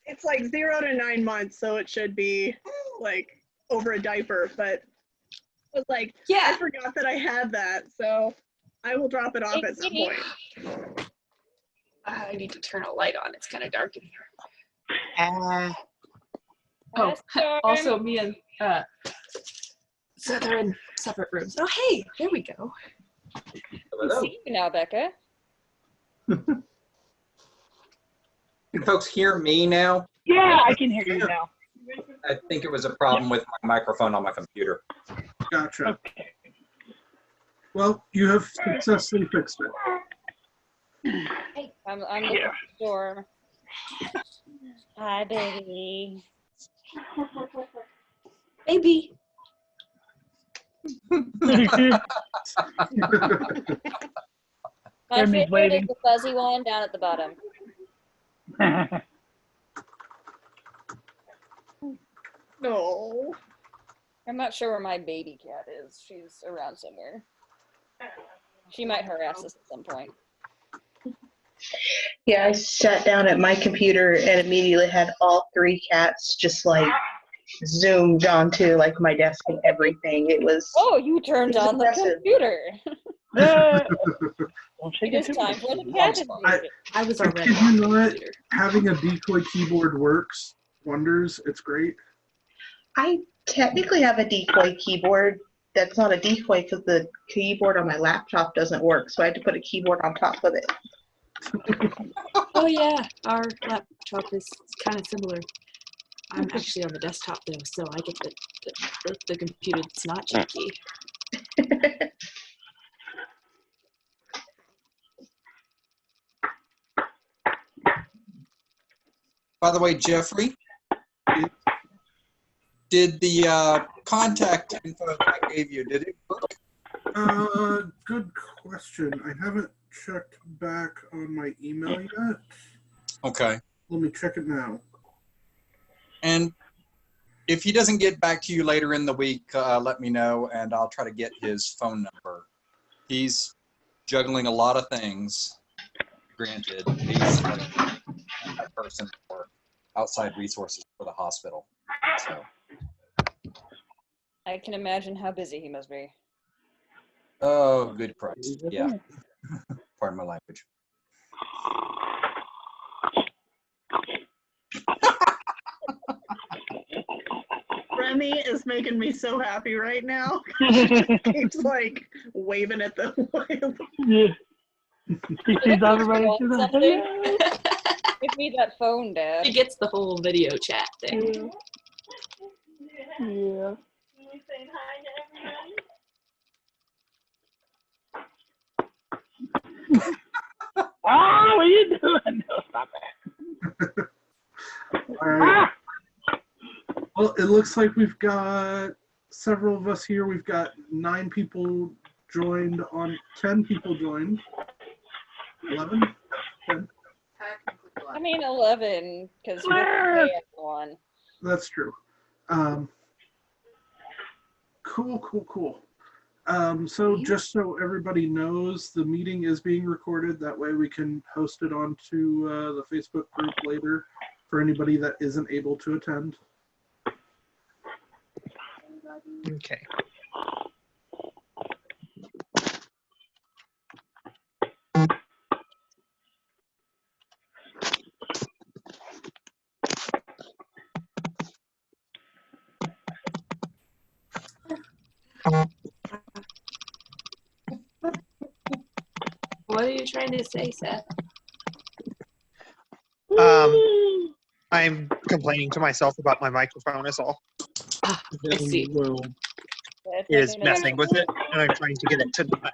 It's like 0 to 9 months, so it should be like over a diaper, but I was like, yeah. I forgot that I had that, so I will drop it off at some point. I need to turn a light on. It's kind of dark in here. Also me and so they're in separate rooms. Oh, hey, there we go. Hello. I see you now, Becca. Can folks hear me now? Yeah, I can hear you now. I think it was a problem with my microphone on my computer. Gotcha. Okay. Well, you have successfully fixed it. I'm looking for Storm. Hi, baby. Baby. My Jeremy's favorite waiting. is the fuzzy one down at the bottom. No. I'm not sure where my baby cat is. She's around somewhere. She might harass us at some point. Yeah, I sat down at my computer and immediately had all 3 cats just like zoomed onto like my desk and everything. It was Oh, you turned on the impressive. computer. Don't shake It is it too time much. for the cat to I was I already kid on you the not, computer. having a decoy keyboard works wonders. It's great. I technically have a decoy keyboard. That's not a decoy because the keyboard on my laptop doesn't work, so I had to put a keyboard on top of it. Oh yeah, our laptop is kind of similar. I'm actually on the desktop though, so I get the computer that's not janky. By the way, Jeffrey, did the contact info I gave you, did it work? Good question. I haven't checked back on my email yet. Okay. Let me check it now. And if he doesn't get back to you later in the week, let me know, and I'll try to get his phone number. He's juggling a lot of things. Granted, he's like a person for outside resources for the hospital. So, I can imagine how busy he must be. oh, good Christ. Yeah. Pardon my language. Remy is making me so happy right now. He's like waving at the Yeah. He sees everybody to the Something. Give me that phone, Dad. He gets the whole video chat thing. Yeah. Ah, what are you doing? No, stop it. All right. Well, it looks like we've got several of us here. We've got 9 people joined on 10 people joined. 11? 10. I mean 11, because we're one. That's true. Cool. So just so everybody knows, the meeting is being recorded. That way we can post it onto the Facebook group later for anybody that isn't able to attend. Okay. What are you trying to say, Seth? I'm complaining to myself about my microphone is all. Ah, I see. It is messing with it, and I'm trying to get it to not.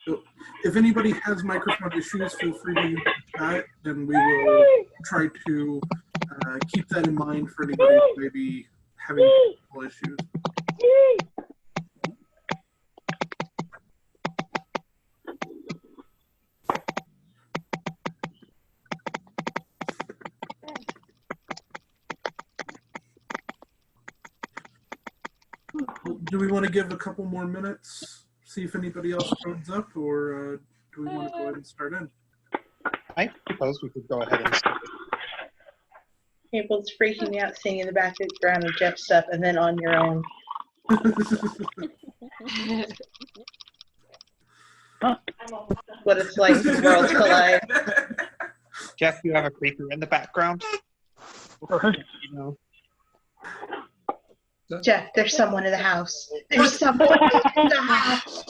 So if anybody has microphone issues, feel free to use the chat, and we will try to keep that in mind for anybody who may be having technical issues. Do we want to give a couple more minutes, see if anybody else joins up, or do we want to go ahead and start in? I suppose we could go ahead and start. April's freaking me out singing in the background of Jeff's stuff and then on your own. What it's like when worlds collide. Jeff, you have a creeper in the background. You know. Jeff, there's someone in the house. There's someone in the house.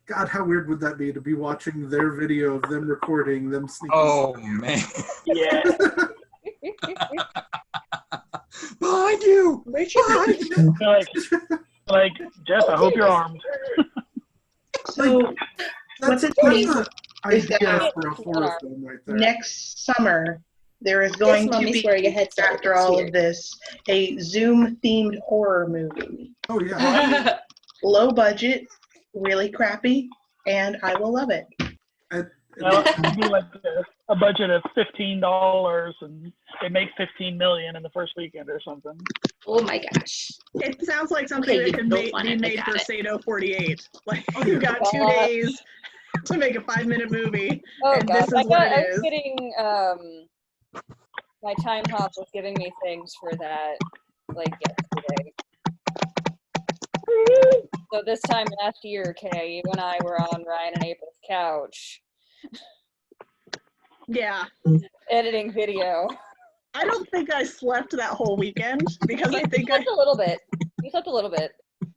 God, how weird would that be to be watching their video of them recording them sneaking? Oh man. Yeah. Behind you! Behind you! like, Jeff, I hope you're armed. So, what's it mean That's an is idea that for a horror film right there. next summer there is going to Mommy's be, wearing a headset. after all of this, a Zoom-themed horror movie. Oh yeah. Low budget, really crappy, and I will love it. Well, it would be like a budget of $15 and it makes $15 million in the first weekend or something. Oh my gosh. It sounds like something Okay, that you could don't want be it, I made got for it. Sado 48. Like, Oh, you yeah. got 2 days to make a 5-minute movie, Oh and god, this is what I it was is. getting my time hop was giving me things for that like yesterday. So this time last year, Kay, you and I were on Ryan and April's couch Yeah. editing video. I don't think I slept that whole weekend because I think You I, slept a little bit. You slept a little bit.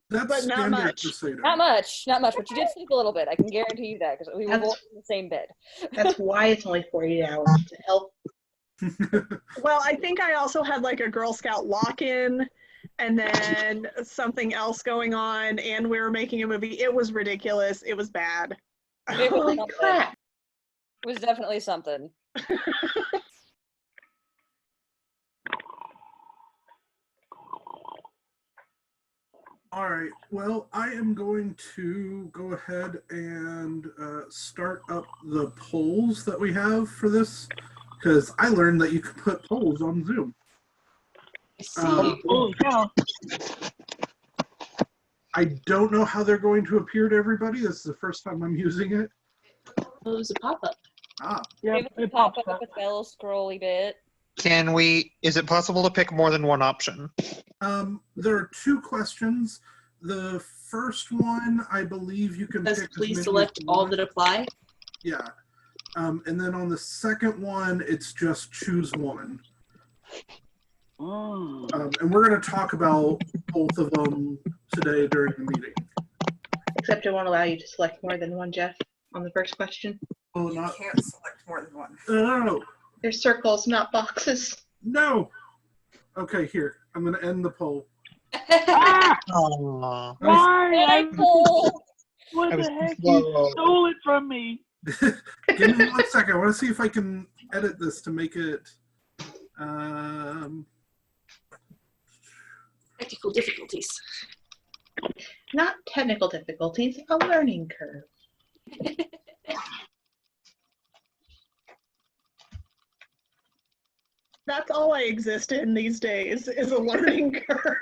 That's but not standard much. for Seder. Not much, but you did sleep a little bit. I can guarantee you that because we were That's- both in the same bed. That's why it's only 48 hours to help. well, I think I also had like a Girl Scout lock-in and then something else going on, and we were making a movie. It was ridiculous. It was bad. It was Holy something. crap. It was definitely something. All right. Well, I am going to go ahead and start up the polls that we have for this, because I learned that you can put polls on Zoom. I see. Holy cow. I don't know how they're going to appear to everybody. This is the first time I'm using it. Oh, it was a pop-up. Ah, Yeah, Maybe it pop pops up up. with a little scrolly bit. Can we? Is it possible to pick more than one option? there are 2 questions. The first one, I believe you can Does pick as please many select as you all want. that apply? Yeah. And then on the second one, it's just choose one. And we're going to talk about both of them today during the meeting. Except it won't allow you to select more than one, Jeff, on the first question. Oh, not. Can't select more than one. No. There's circles, not boxes. No. Okay, here. I'm going to end the poll. Ah! Aw. Why? Michael! What I was the heck? slow. You stole it from me. Give me 1 second. I want to see if I can edit this to make it. Technical difficulties. Not technical difficulties, a learning curve. that's all I exist in these days is a learning curve.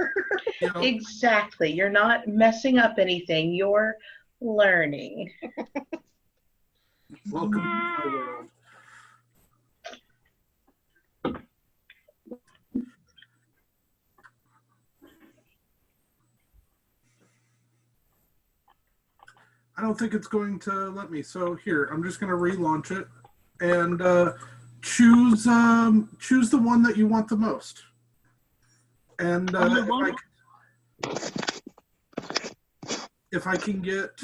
You know, Exactly. You're not messing up anything. You're learning. welcome to my world. I don't think it's going to let me. So here, I'm just going to relaunch it and choose the one that you want the most. And if I can get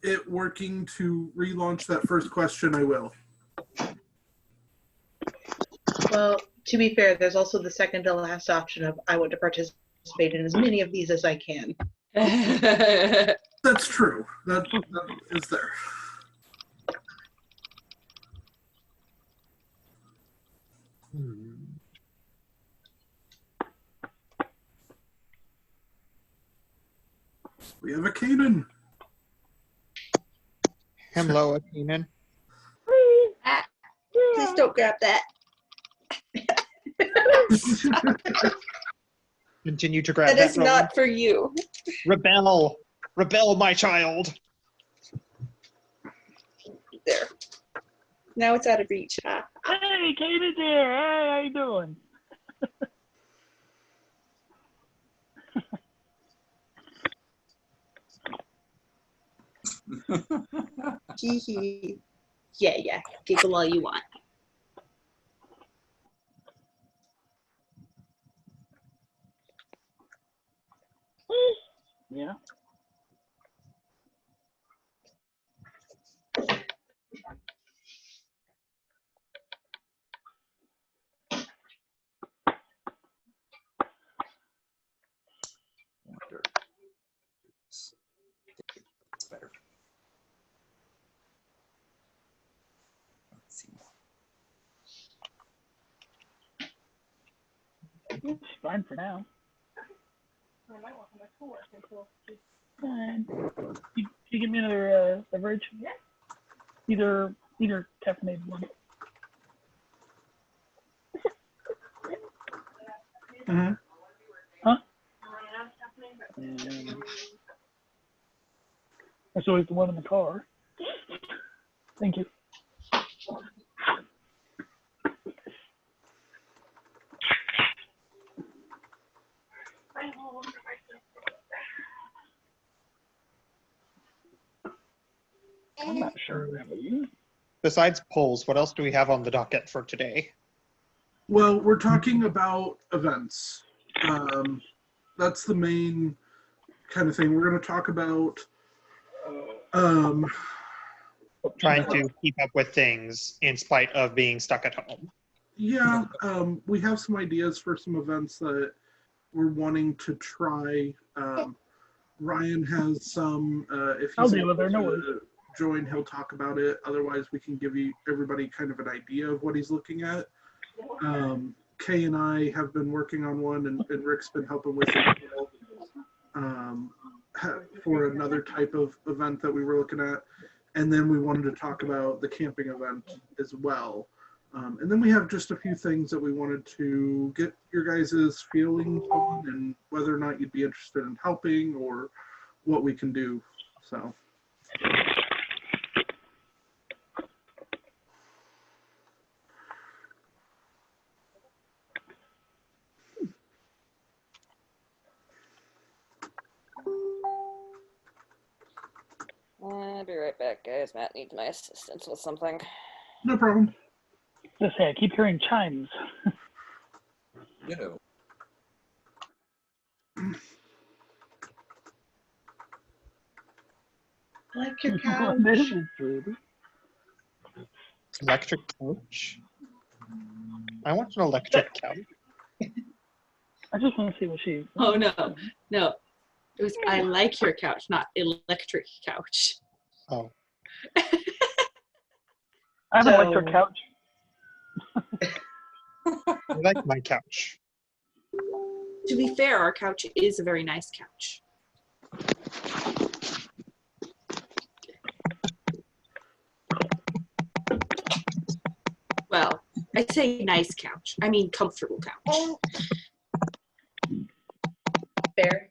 it working to relaunch that first question, I will. Well, to be fair, there's also the second to last option of I want to participate in as many of these as I can. That's true. That is there. We have a Kanan. Hello, Keenan. Please don't grab that. Continue to grab That that. is not for you. Rebel, rebel, my child. Now it's out of reach. Huh? Hey, Katie's here. Hey, how you doing? Hee hee. Yeah. Giggle all you want. Yeah. Wonder. It's better. Let's see. It's fine for now. Fine. You give me another beverage? Yeah. Either caffeinated one. Mm-hmm. Huh? That's always the one in the car. Thank you. I'm not sure, really. Besides polls, what else do we have on the docket for today? Well, we're talking about events. That's the main kind of thing. We're going to talk about Trying to keep up with things in spite of being stuck at home. yeah, we have some ideas for some events that we're wanting to try. Ryan has some. If I'll he's deal with able her, no to worries. join, he'll talk about it. Otherwise, we can give everybody kind of an idea of what he's looking at. Kay and I have been working on one, and Rick's been helping with it for another type of event that we were looking at. And then we wanted to talk about the camping event as well. And then we have just a few things that we wanted to get your guys' feelings on and whether or not you'd be interested in helping or what we can do. So. I'll be right back, guys. Matt needs my assistance with something. No problem. Just say, I keep hearing chimes. You know. I like your couch. This is true. Electric couch? I want an electric couch. I just want to see what she. Oh no. It was I like your couch, not electric couch. Oh. I have an electric couch. I like my couch. To be fair, our couch is a very nice couch. Well, I say nice couch. I mean comfortable couch. Fair.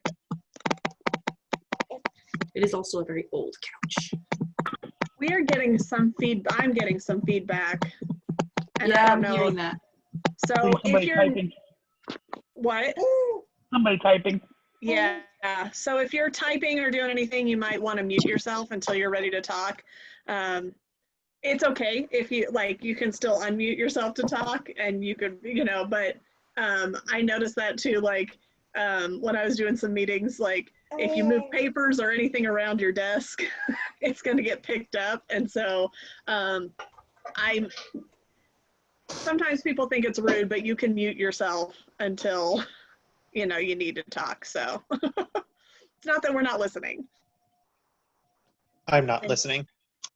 It is also a very old couch. We are getting some feedback. I'm getting some feedback. And Yeah, I don't I'm know. hearing that. So if Somebody you're typing. what? Somebody typing. Yeah. So if you're typing or doing anything, you might want to mute yourself until you're ready to talk. It's okay if you like. You can still unmute yourself to talk, and you could, But I noticed that too. Like when I was doing some meetings, like if you move papers or anything around your desk, it's going to get picked up. And so sometimes people think it's rude, but you can mute yourself until you need to talk. So it's not that we're not listening. I'm not listening.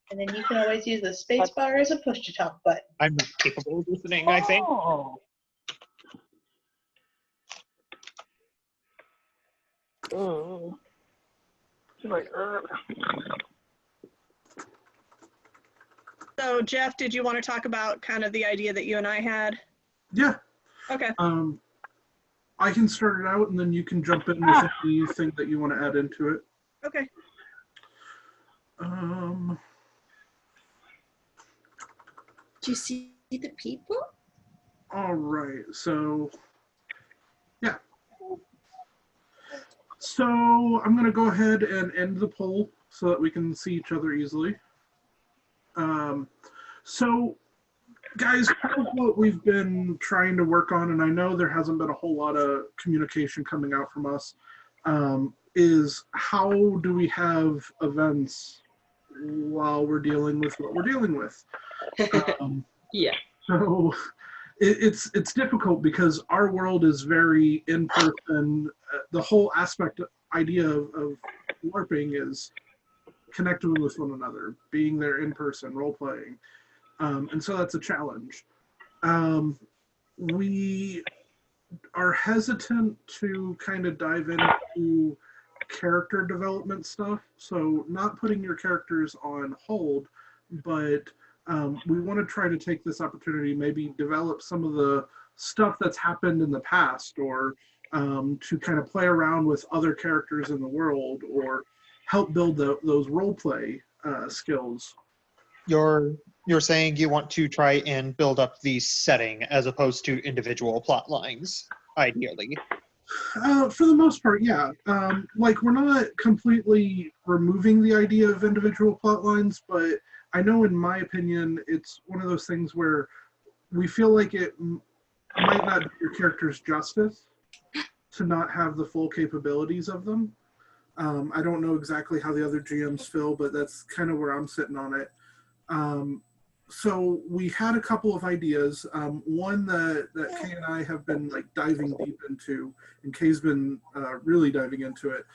And then you can always use the space bar as a push-to-talk button. I'm not capable of listening, I think. Oh. Oh. She's like, So Jeff, did you want to talk about kind of the idea that you and I had? Yeah. Okay. I can start it out, and then you can jump in with anything that you want to add into it. Okay. Do you see the people? All right, so yeah. So I'm going to go ahead and end the poll so that we can see each other easily. So guys, part of what we've been trying to work on, and I know there hasn't been a whole lot of communication coming out from us, is how do we have events while we're dealing with what we're dealing with? Yeah. So it's difficult because our world is very in person. The whole idea of LARPing is connecting with one another, being there in person, role playing. And so that's a challenge. We are hesitant to kind of dive into character development stuff. So not putting your characters on hold, but we want to try to take this opportunity, maybe develop some of the stuff that's happened in the past, or to kind of play around with other characters in the world, or help build those role play skills. You're saying you want to try and build up the setting as opposed to individual plot lines, ideally. For the most part, yeah. Like, we're not completely removing the idea of individual plot lines, but I know, in my opinion, it's one of those things where we feel like it might not do your characters justice to not have the full capabilities of them. I don't know exactly how the other GMs feel, but that's kind of where I'm sitting on it. So we had a couple of ideas. One that Kay and I have been like diving deep into, and Kay's been really diving into it,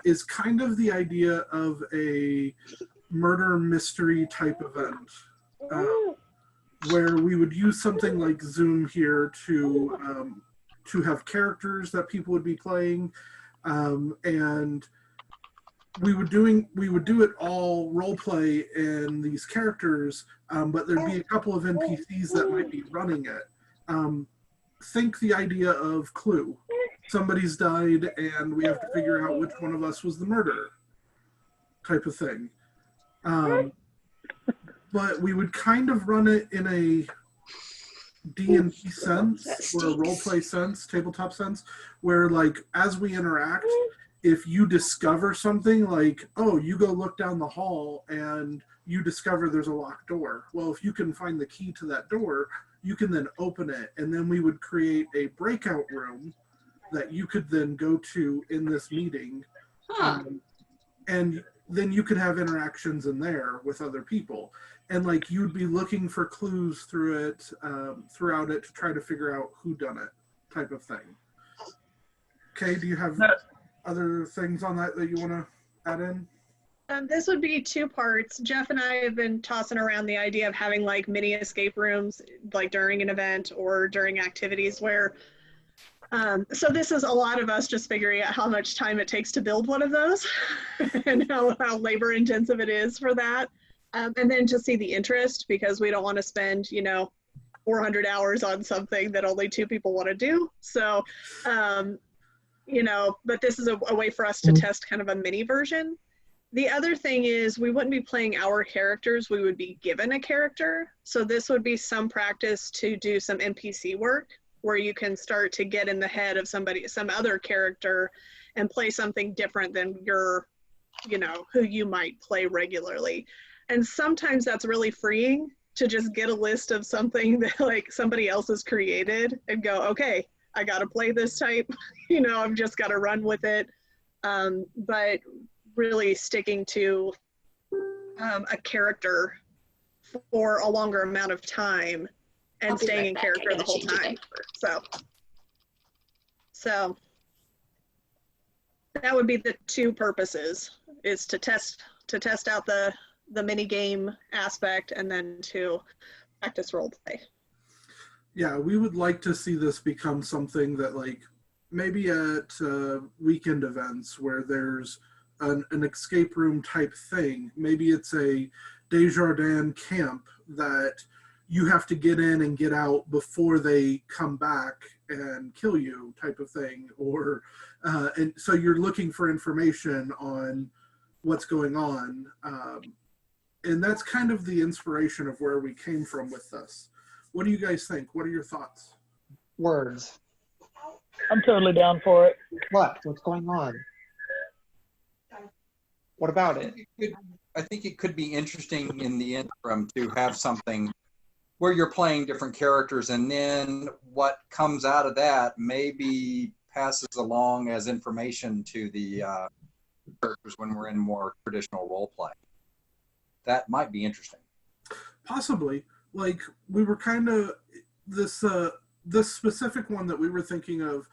is kind of the idea of a murder mystery type event, where we would use something like Zoom here to have characters that people would be playing, and we would do it all role play in these characters, but there'd be a couple of NPCs that might be running it. Think the idea of Clue. Somebody's died and we have to figure out which one of us was the murderer, type of thing. But we would kind of run it in a D&D sense, or a role play sense, tabletop sense, where like as we interact, if you discover something like, oh, you go look down the hall and you discover there's a locked door. Well, if you can find the key to that door, you can then open it. And then we would create a breakout room that you could then go to in this meeting. And then you could have interactions in there with other people. And like you'd be looking for clues through it, throughout it, to try to figure out who done it, type of thing. Okay, do you have other things on that you want to add in? This would be two parts. Jeff and I have been tossing around the idea of having like mini escape rooms, like during an event or during activities where, so this is a lot of us just figuring out how much time it takes to build one of those and how labor intensive it is for that. And then to see the interest, because we don't want to spend, 400 hours on something that only 2 people want to do. So, but this is a way for us to test kind of a mini version. The other thing is we wouldn't be playing our characters, we would be given a character. So this would be some practice to do some NPC work where you can start to get in the head of some other character and play something different than your, who you might play regularly. And sometimes that's really freeing to just get a list of something that like somebody else has created and go, okay, I got to play this type, I've just got to run with it. But really sticking to a character for a longer amount of time and staying in character the whole time. So that would be the 2 purposes, is to test out the mini game aspect and then to practice role play. Yeah, we would like to see this become something that, like, maybe at weekend events where there's an escape room type thing. Maybe it's a Desjardins camp that you have to get in and get out before they come back and kill you, type of thing. Or and so you're looking for information on what's going on. and that's kind of the inspiration of where we came from with this. What do you guys think? What are your thoughts? Words. I'm totally down for it. What? What's going on? What about it? I think it could be interesting in the interim to have something where you're playing different characters, and then what comes out of that maybe passes along as information to the characters when we're in more traditional role play. That might be interesting. Possibly. Like, we were kind of, this specific one that we were thinking of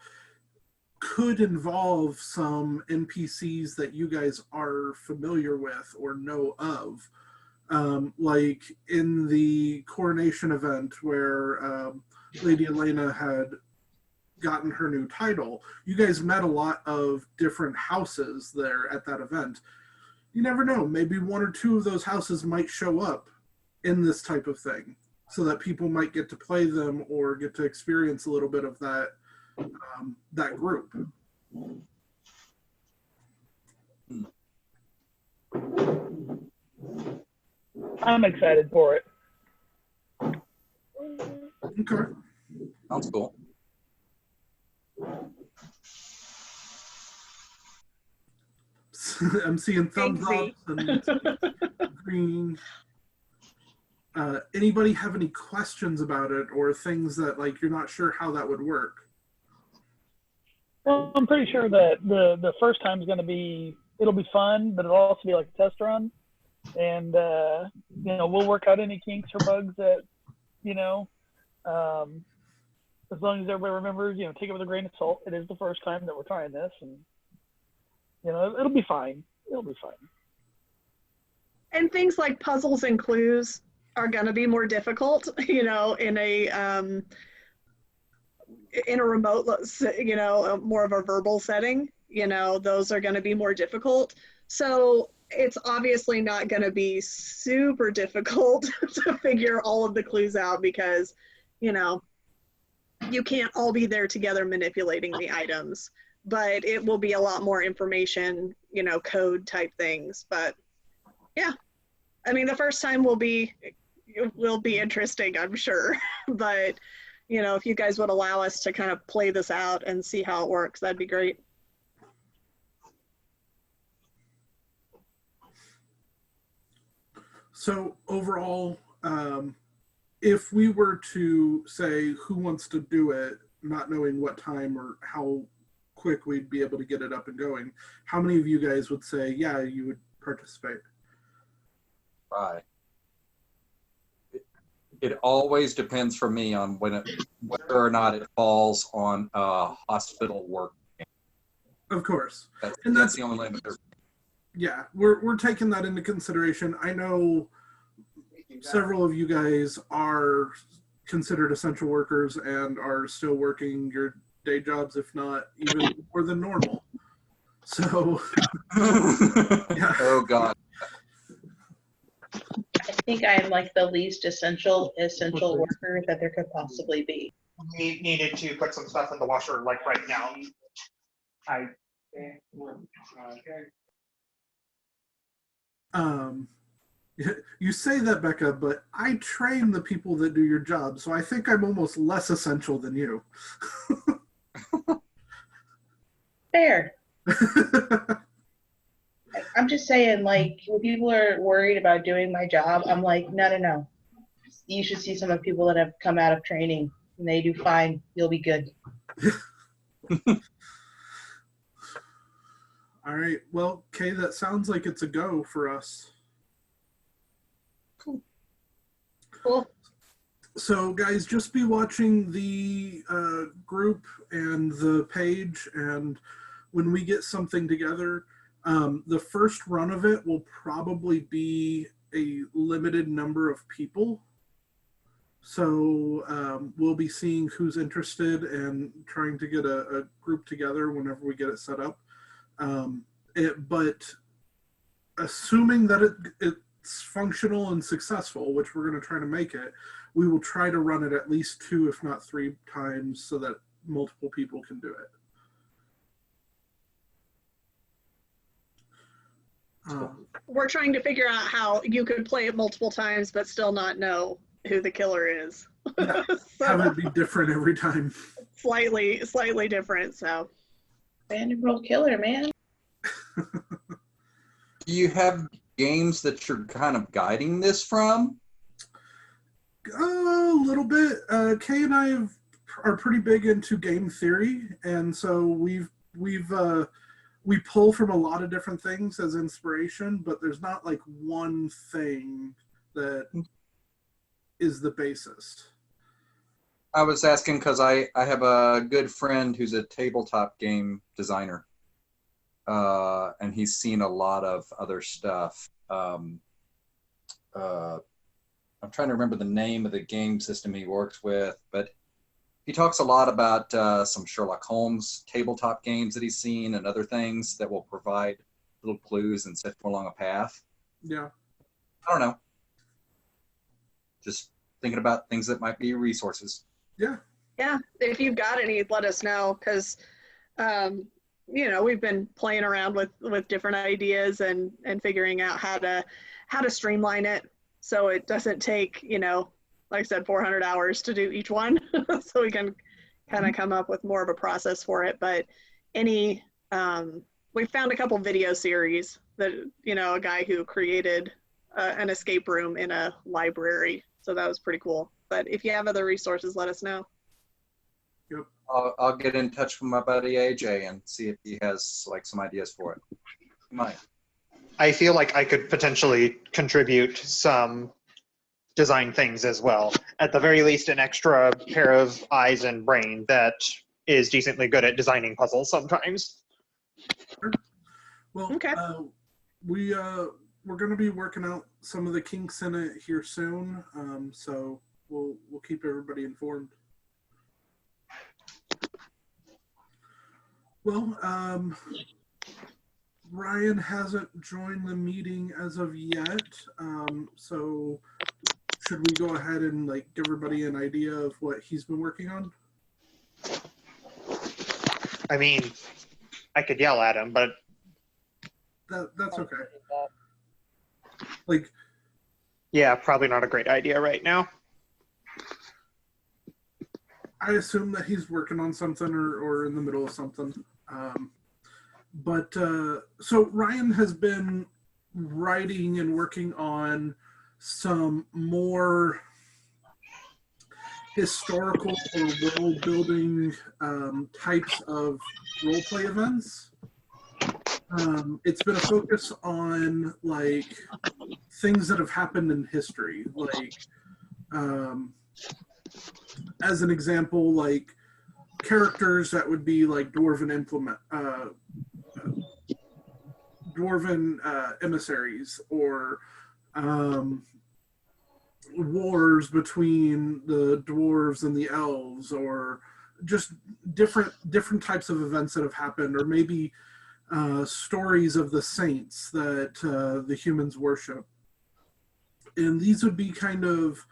could involve some NPCs that you guys are familiar with or know of. Like in the coronation event where Lady Elena had gotten her new title, you guys met a lot of different houses there at that event. You never know, maybe one or two of those houses might show up in this type of thing, so that people might get to play them or get to experience a little bit of that that group. I'm excited for it. Okay. Sounds cool. I'm seeing thumbs Thanks, up and green. Anybody have any questions about it or things that like you're not sure how that would work? Well, I'm pretty sure that the first time is going to be, it'll be fun, but it'll also be like a test run. And, you know, we'll work out any kinks or bugs that, you know, as long as everybody remembers, you know, take it with a grain of salt. It is the first time that we're trying this, and, you know, it'll be fine. It'll be fine. And things like puzzles and clues are going to be more difficult, you know, in a remote, you know, more of a verbal setting, you know, those are going to be more difficult. So it's obviously not going to be super difficult to figure all of the clues out because, you know, you can't all be there together manipulating the items, but it will be a lot more information, you know, code type things. But yeah, I mean, the first time will be interesting, I'm sure. But, you know, if you guys would allow us to kind of play this out and see how it works, that'd be great. So overall, if we were to say who wants to do it, not knowing what time or how quick we'd be able to get it up and going, how many of you guys would say, yeah, you would participate? Right. It always depends for me on whether or not it falls on a hospital work. Of course. That's the only limit. Yeah, we're taking that into consideration. I know several of you guys are considered essential workers and are still working your day jobs, if not even more than normal. So, yeah. Oh God. I think I am like the least essential worker that there could possibly be. We needed to put some stuff in the washer like right now. You say that, Becca, but I train the people that do your job, so I think I'm almost less essential than you. Fair. I'm just saying, like, when people are worried about doing my job, I'm like, no. You should see some of the people that have come out of training, and they do fine. You'll be good. All right. Well, Kay, that sounds like it's a go for us. Cool. So, guys, just be watching the group and the page, and when we get something together, the first run of it will probably be a limited number of people. So we'll be seeing who's interested and trying to get a group together whenever we get it set up. But assuming that it's functional and successful, which we're going to try to make it, we will try to run it at least 2, if not 3 times so that multiple people can do it. We're trying to figure out how you could play it multiple times but still not know who the killer is. Yeah, So, have it be different every time. slightly different. So Random killer, man. Do you have games that you're kind of guiding this from? A little bit. Kay and I are pretty big into game theory, and so we pull from a lot of different things as inspiration, but there's not like one thing that is the basis. I was asking because I have a good friend who's a tabletop game designer, and he's seen a lot of other stuff. I'm trying to remember the name of the game system he works with, but he talks a lot about some Sherlock Holmes tabletop games that he's seen and other things that will provide little clues and set you along a path. Yeah. I don't know. Just thinking about things that might be resources. Yeah. yeah, if you've got any, let us know, because we've been playing around with different ideas and figuring out how to streamline it so it doesn't take, like I said, 400 hours to do each one. So we can kind of come up with more of a process for it. But we found a couple video series that, a guy who created an escape room in a library. So that was pretty cool. But if you have other resources, let us know. Yep. I'll get in touch with my buddy AJ and see if he has like some ideas for it. He might. I feel like I could potentially contribute some design things as well. At the very least, an extra pair of eyes and brain that is decently good at designing puzzles sometimes. Sure. Well, Okay. We're going to be working out some of the kinks in it here soon, so we'll keep everybody informed. Well, Ryan hasn't joined the meeting as of yet, so should we go ahead and give everybody an idea of what he's been working on? I mean, I could yell at him, but That's okay. yeah, probably not a great idea right now. I assume that he's working on something or in the middle of something. So Ryan has been writing and working on some more historical or world building types of role play events. It's been a focus on things that have happened in history, as an example, characters that would be dwarven emissaries, or wars between the dwarves and the elves, or just different types of events that have happened, or maybe stories of the saints that the humans worship. And these would be kind of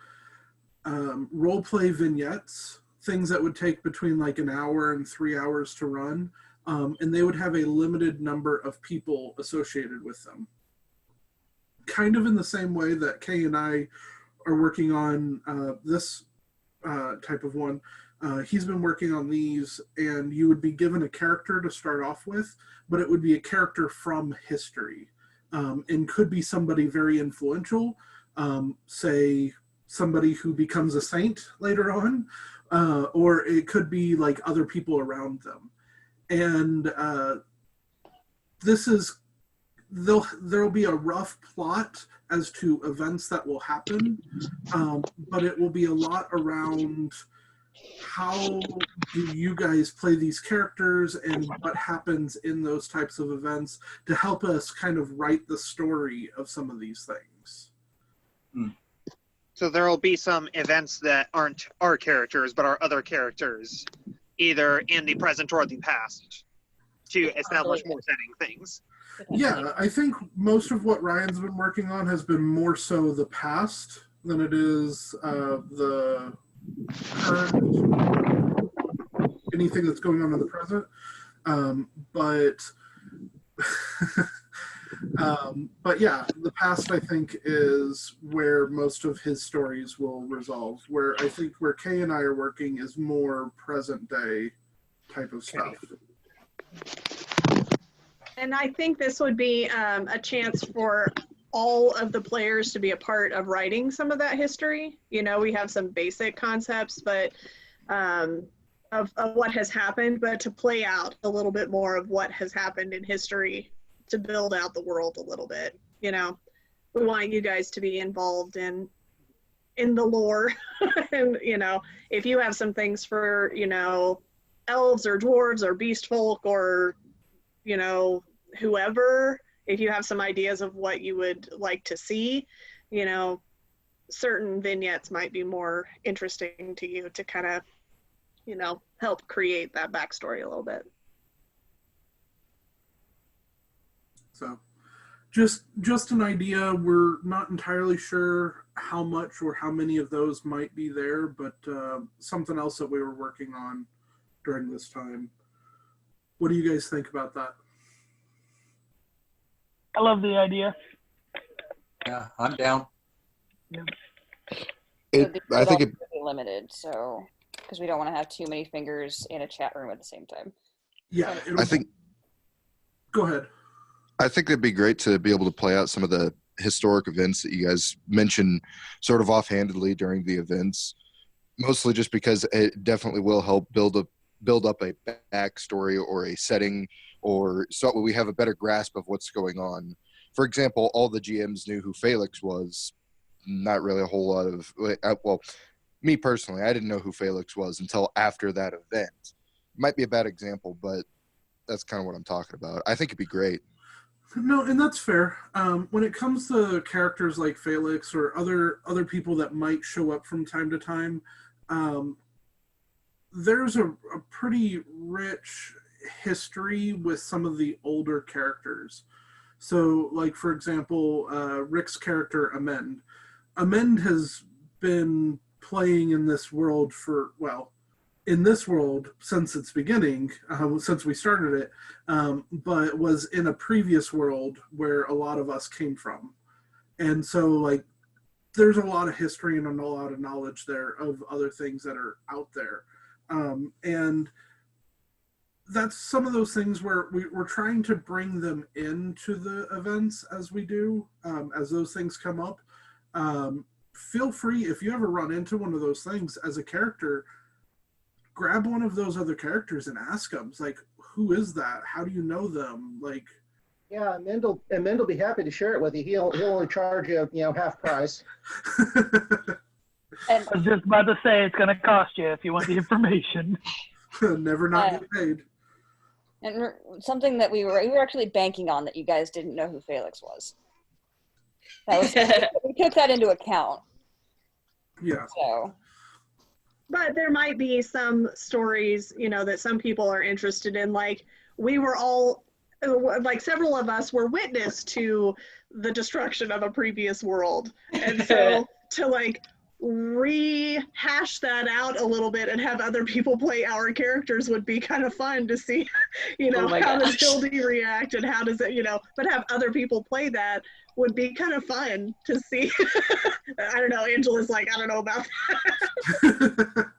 role play vignettes, things that would take between an hour and 3 hours to run, and they would have a limited number of people associated with them. Kind of in the same way that Kay and I are working on this type of one. He's been working on these, and you would be given a character to start off with, but it would be a character from history, and could be somebody very influential, say somebody who becomes a saint later on, or it could be other people around them. And there'll be a rough plot as to events that will happen, but it will be a lot around how do you guys play these characters and what happens in those types of events to help us kind of write the story of some of these things. So there will be some events that aren't our characters, but are other characters, either in the present or the past, to establish more setting things. Yeah, I think most of what Ryan's been working on has been more so the past than it is the current, anything that's going on in the present. But But yeah, the past, I think, is where most of his stories will resolve. Where I think where Kay and I are working is more present day type of stuff. And I think this would be a chance for all of the players to be a part of writing some of that history. You know, we have some basic concepts, but of what has happened, but to play out a little bit more of what has happened in history to build out the world a little bit. You know, we want you guys to be involved in the lore. And, you know, if you have some things for, you know, elves or dwarves or beast folk or, you know, whoever, if you have some ideas of what you would like to see, you know, certain vignettes might be more interesting to you to kind of, you know, help create that backstory a little bit. So just an idea. We're not entirely sure how much or how many of those might be there, but something else that we were working on during this time. What do you guys think about that? I love the idea. Yeah, I'm down. I think it. Really limited, so because we don't want to have too many fingers in a chat room at the same time. Yeah, I think. Go ahead. I think it'd be great to be able to play out some of the historic events that you guys mentioned sort of offhandedly during the events, mostly just because it definitely will help build up a backstory or a setting, or so we have a better grasp of what's going on. For example, all the GMs knew who Felix was. Not really a whole lot of, well, me personally, I didn't know who Felix was until after that event. Might be a bad example, but that's kind of what I'm talking about. I think it'd be great. No, and that's fair. When it comes to characters like Felix or other people that might show up from time to time, there's a pretty rich history with some of the older characters. So, like, for example, Rick's character, Amend. Amend has been playing in this world since its beginning, since we started it, but was in a previous world where a lot of us came from. And so, like, there's a lot of history and a lot of knowledge there of other things that are out there. And that's some of those things where we're trying to bring them into the events as we do, as those things come up. Feel free, if you ever run into one of those things as a character, grab one of those other characters and ask them, like, who is that? How do you know them? Like, yeah, Mendel will be happy to share it with you. He'll only charge you, half price. I was just about to say it's going to cost you if you want the information. Never not get paid. And something that we were actually banking on that you guys didn't know who Felix was. We took that into account. Yeah. So. But there might be some stories, you know, that some people are interested in. Like, we were all, like, several of us were witness to the destruction of a previous world. And so to, like, rehash that out a little bit and have other people play our characters would be kind of fun to see, you know, how does Hildy react and how does it, you know, but have other people play that would be kind of fun to see. I don't know, Angela's like, I don't know about that.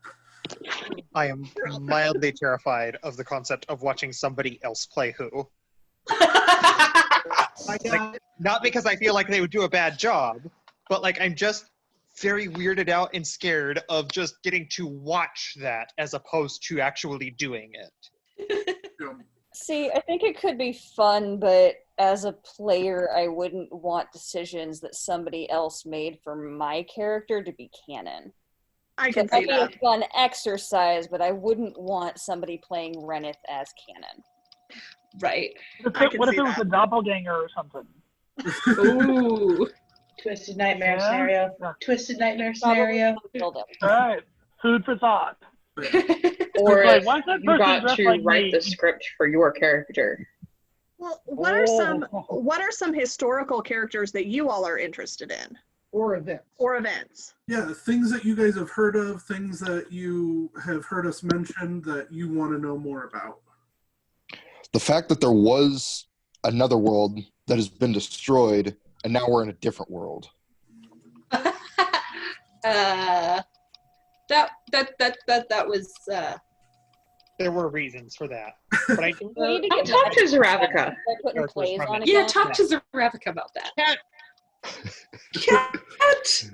I am mildly terrified of the concept of watching somebody else play who. Like, not because I feel like they would do a bad job, but like I'm just very weirded out and scared of just getting to watch that as opposed to actually doing it. See, I think it could be fun, but as a player, I wouldn't want decisions that somebody else made for my character to be canon. I can see that. It might be a fun exercise, but I wouldn't want somebody playing Reneth as canon. Right. What if it was a doppelganger or something? Ooh. Twisted nightmare scenario. Twisted nightmare scenario. All right. Food for thought. Or like, if you got to write the script for your character. Well, what are some historical characters that you all are interested in? Or events. Or events. Yeah, things that you guys have heard of, things that you have heard us mention that you want to know more about. The fact that there was another world that has been destroyed, and now we're in a different world. That was. There were reasons for that, but I don't We need to I'll get talk back to Zaravika. by putting plays on Yeah, again. talk to Zaravika about that. Cat. Cat.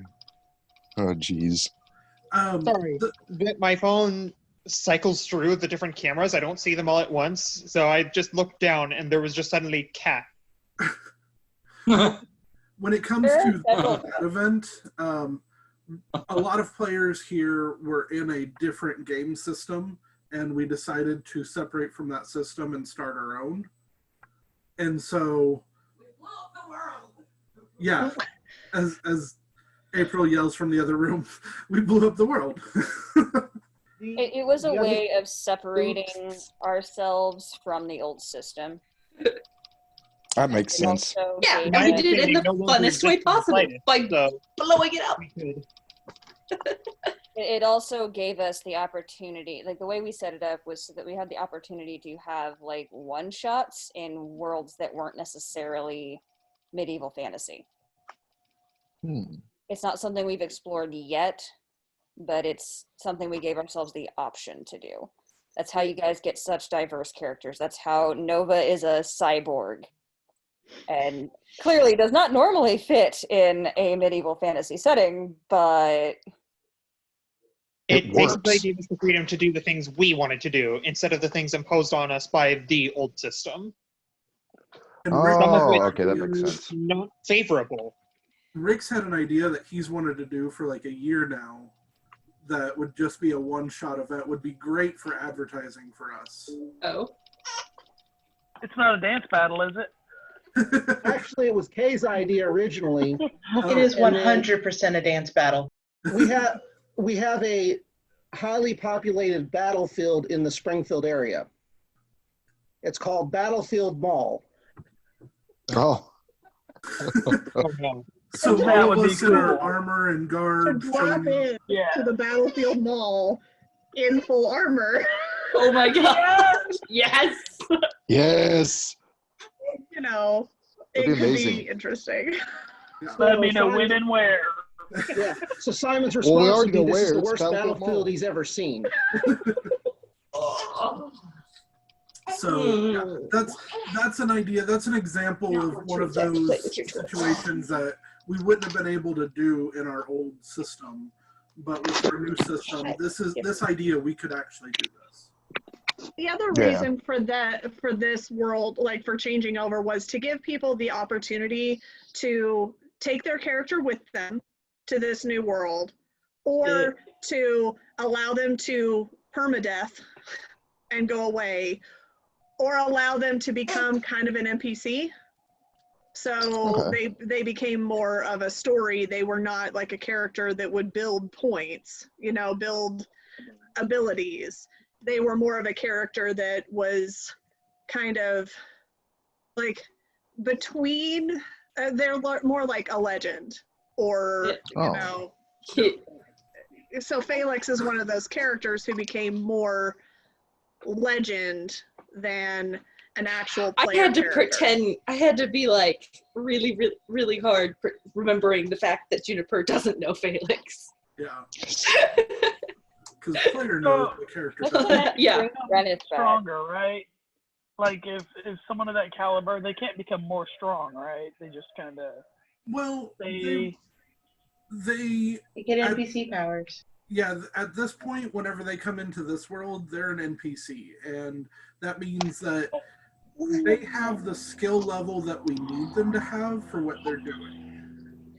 Oh, jeez. Sorry, my phone cycles through the different cameras. I don't see them all at once, so I just looked down, and there was just suddenly cat. When it comes to that event, a lot of players here were in a different game system, and we decided to separate from that system and start our own. And so, yeah, as April yells from the other room, we blew up the world. It was a way of separating ourselves from the old system. That makes sense. Yeah, and we did it in the funnest way possible by blowing it up. It also gave us the opportunity, like the way we set it up was so that we had the opportunity to have like one-shots in worlds that weren't necessarily medieval fantasy. It's not something we've explored yet, but it's something we gave ourselves the option to do. That's how you guys get such diverse characters. That's how Nova is a cyborg and clearly does not normally fit in a medieval fantasy setting, but it basically gave us the freedom to do the things we wanted to do instead of the things imposed on us by the old system. Okay, that makes sense. Not favorable. Rick's had an idea that he's wanted to do for like a year now that would just be a one-shot event, would be great for advertising for us. Oh. It's not a dance battle, is it? Actually, it was Kay's idea originally. It is 100% a dance battle. We have a highly populated battlefield in the Springfield area. It's called Battlefield Mall. Oh. Oh no. So That all would of be us in our cool. armor and To garb. drop in to the battlefield mall in full armor. Oh my god. Yes. Yes. You know, That'd it be could amazing. be interesting. Let me know when and where. Yeah. So Simon's Well, we response already would be, know this is where. the It's worst Battlefield battlefield Mall. he's ever seen. So yeah, that's an idea. That's an example of one of those situations that we wouldn't have been able to do in our old system, but with our new system, this idea we could actually do this. The other Yeah. reason for this world, like for changing over, was to give people the opportunity to take their character with them to this new world, or to allow them to permadeath and go away, or allow them to become kind of an NPC. So they became more of a story. They were not like a character that would build points, build abilities. They were more of a character that was kind of like between, they're more like a legend, or, so Felix is one of those characters who became more legend than an actual player I had to character. pretend. I had to be like really, really, really hard remembering the fact that Juniper doesn't know Felix. Yeah. Because player knows the characters. Yeah. Stronger, right? Like if someone of that caliber, they can't become more strong, right? They just kind of. Well, they get NPC powers. Yeah, at this point, whenever they come into this world, they're an NPC, and that means that they have the skill level that we need them to have for what they're doing.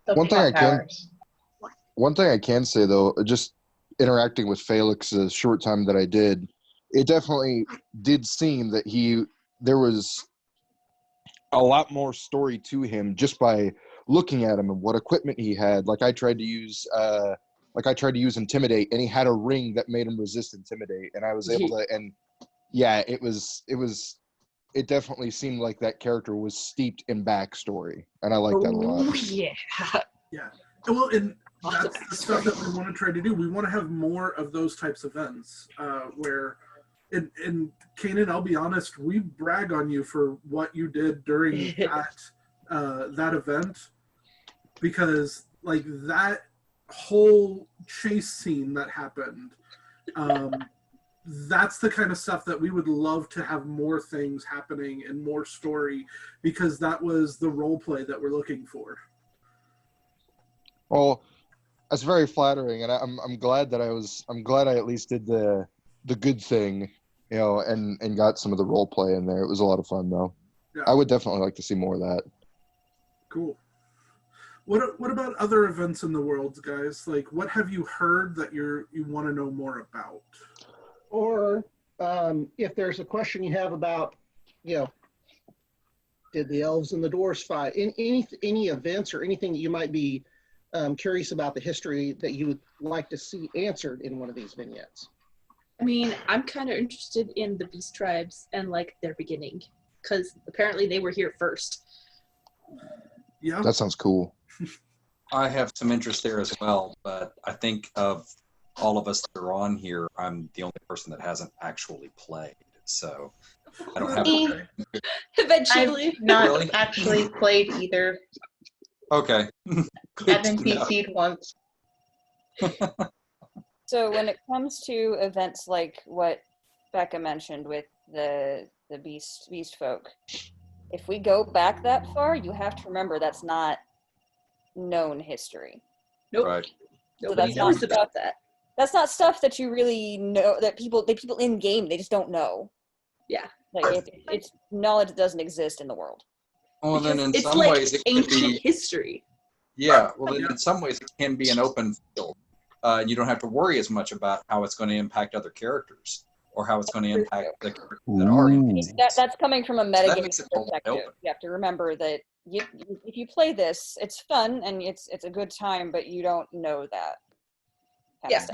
One thing I can say though, just interacting with Felix the short time that I did, it definitely did seem that there was a lot more story to him just by looking at him and what equipment he had. Like I tried to use Intimidate, and he had a ring that made him resist Intimidate, and I was able to. And yeah, it definitely seemed like that character was steeped in backstory, and I like that a lot. Oh yeah. Yeah. Well, and that's the stuff that we want to try to do. We want to have more of those types of events where And Kanan, I'll be honest, we brag on you for what you did during that event, because like that whole chase scene that happened, that's the kind of stuff that we would love to have more things happening and more story, because that was the role play that we're looking for. Well, that's very flattering, and I'm glad that I'm glad I at least did the good thing, you know, and got some of the role play in there. It was a lot of fun, though. Yeah. I would definitely like to see more of that. Cool. What about other events in the world, guys? Like, what have you heard that you want to know more about? Or if there's a question you have about, you know, did the elves and the dwarves fight? Any events or anything that you might be curious about the history that you would like to see answered in one of these vignettes? I mean, I'm kind of interested in the beast tribes and like their beginning, because apparently they were here first. Yeah, that sounds cool. I have some interest there as well, but I think of all of us that are on here, I'm the only person that hasn't actually played, so I don't have. Eventually. I've not Really? actually played either. Okay. I've NPC'd once. So when it comes to events like what Becca mentioned with the beast folk, if we go back that far, you have to remember that's not known history. Nope. Right. So Nobody that's knows not about that. That's not stuff that you really know, that people in game, they just don't know. Yeah. Like it's knowledge that doesn't exist in the world. Well, then in It's some like ways it could ancient be. history. Yeah. Well, then in some ways it can be an open field. You don't have to worry as much about how it's going to impact other characters or how it's going to impact the characters that are NPCs. That's coming from a So that metagame makes it totally perspective. open. You have to remember that if you play this, it's fun and it's a good time, but you don't know that. Yeah.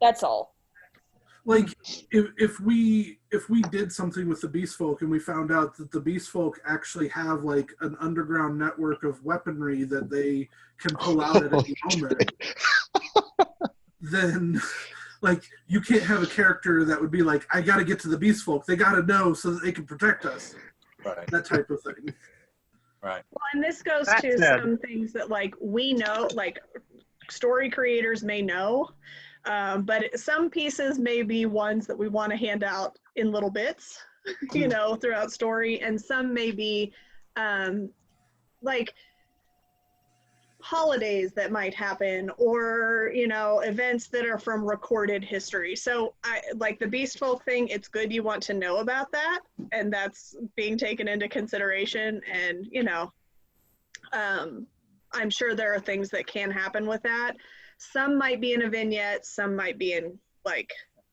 That's all. Like if we did something with the beast folk and we found out that the beast folk actually have like an underground network of weaponry that they can pull out at any moment, then like you can't have a character that would be like, I got to get to the beast folk. They got to know so that they can protect us. Right. That type of thing. Right. Well, and this goes That to said- some things that like we know, like story creators may know, but some pieces may be ones that we want to hand out in little bits, you know, throughout story, and some may be like holidays that might happen, or you know, events that are from recorded history. So I like the beast folk thing, it's good you want to know about that, and that's being taken into consideration. And you know, I'm sure there are things that can happen with that. Some might be in a vignette, some might be in like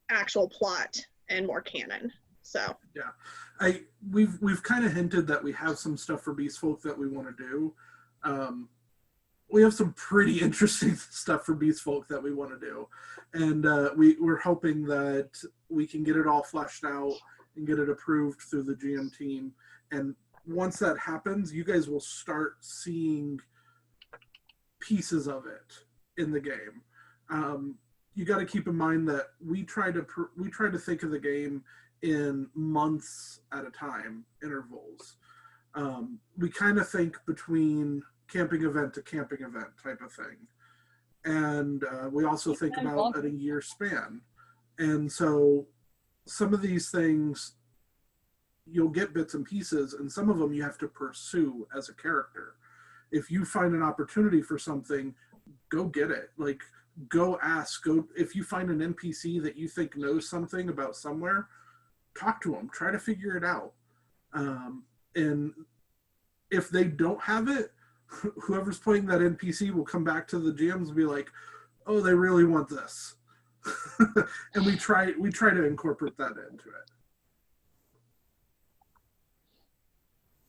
actual plot and more canon. So yeah, we've kind of hinted that we have some stuff for beast folk that we want to do. We have some pretty interesting stuff for beast folk that we want to do, and we're hoping that we can get it all fleshed out and get it approved through the GM team. And once that happens, you guys will start seeing pieces of it in the game. You got to keep in mind that we try to think of the game in months at a time intervals. We kind of think between camping event to camping event type of thing, and we also think about at a year span. And so some of these things you'll get bits and pieces, and some of them you have to pursue as a character. If you find an opportunity for something, go get it. Like, go ask. Go if you find an NPC that you think knows something about somewhere, talk to them. Try to figure it out. And if they don't have it, whoever's playing that NPC will come back to the GMs and be like, "Oh, they really want this," and we try to incorporate that into it.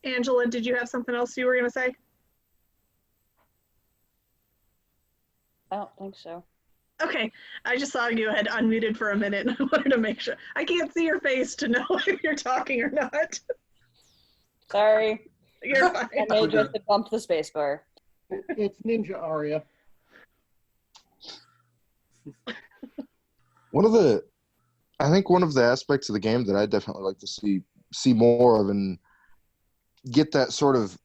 Angela, did you have something else you were going to say? I don't think so. Okay, I just saw you had unmuted for a minute and I wanted to make sure. I can't see your face to know if you're talking or not. Sorry. You're fine. I may just have bumped the space bar. It's Ninja Aria. One of the I think one of the aspects of the game that I'd definitely like to see more of and get that sort of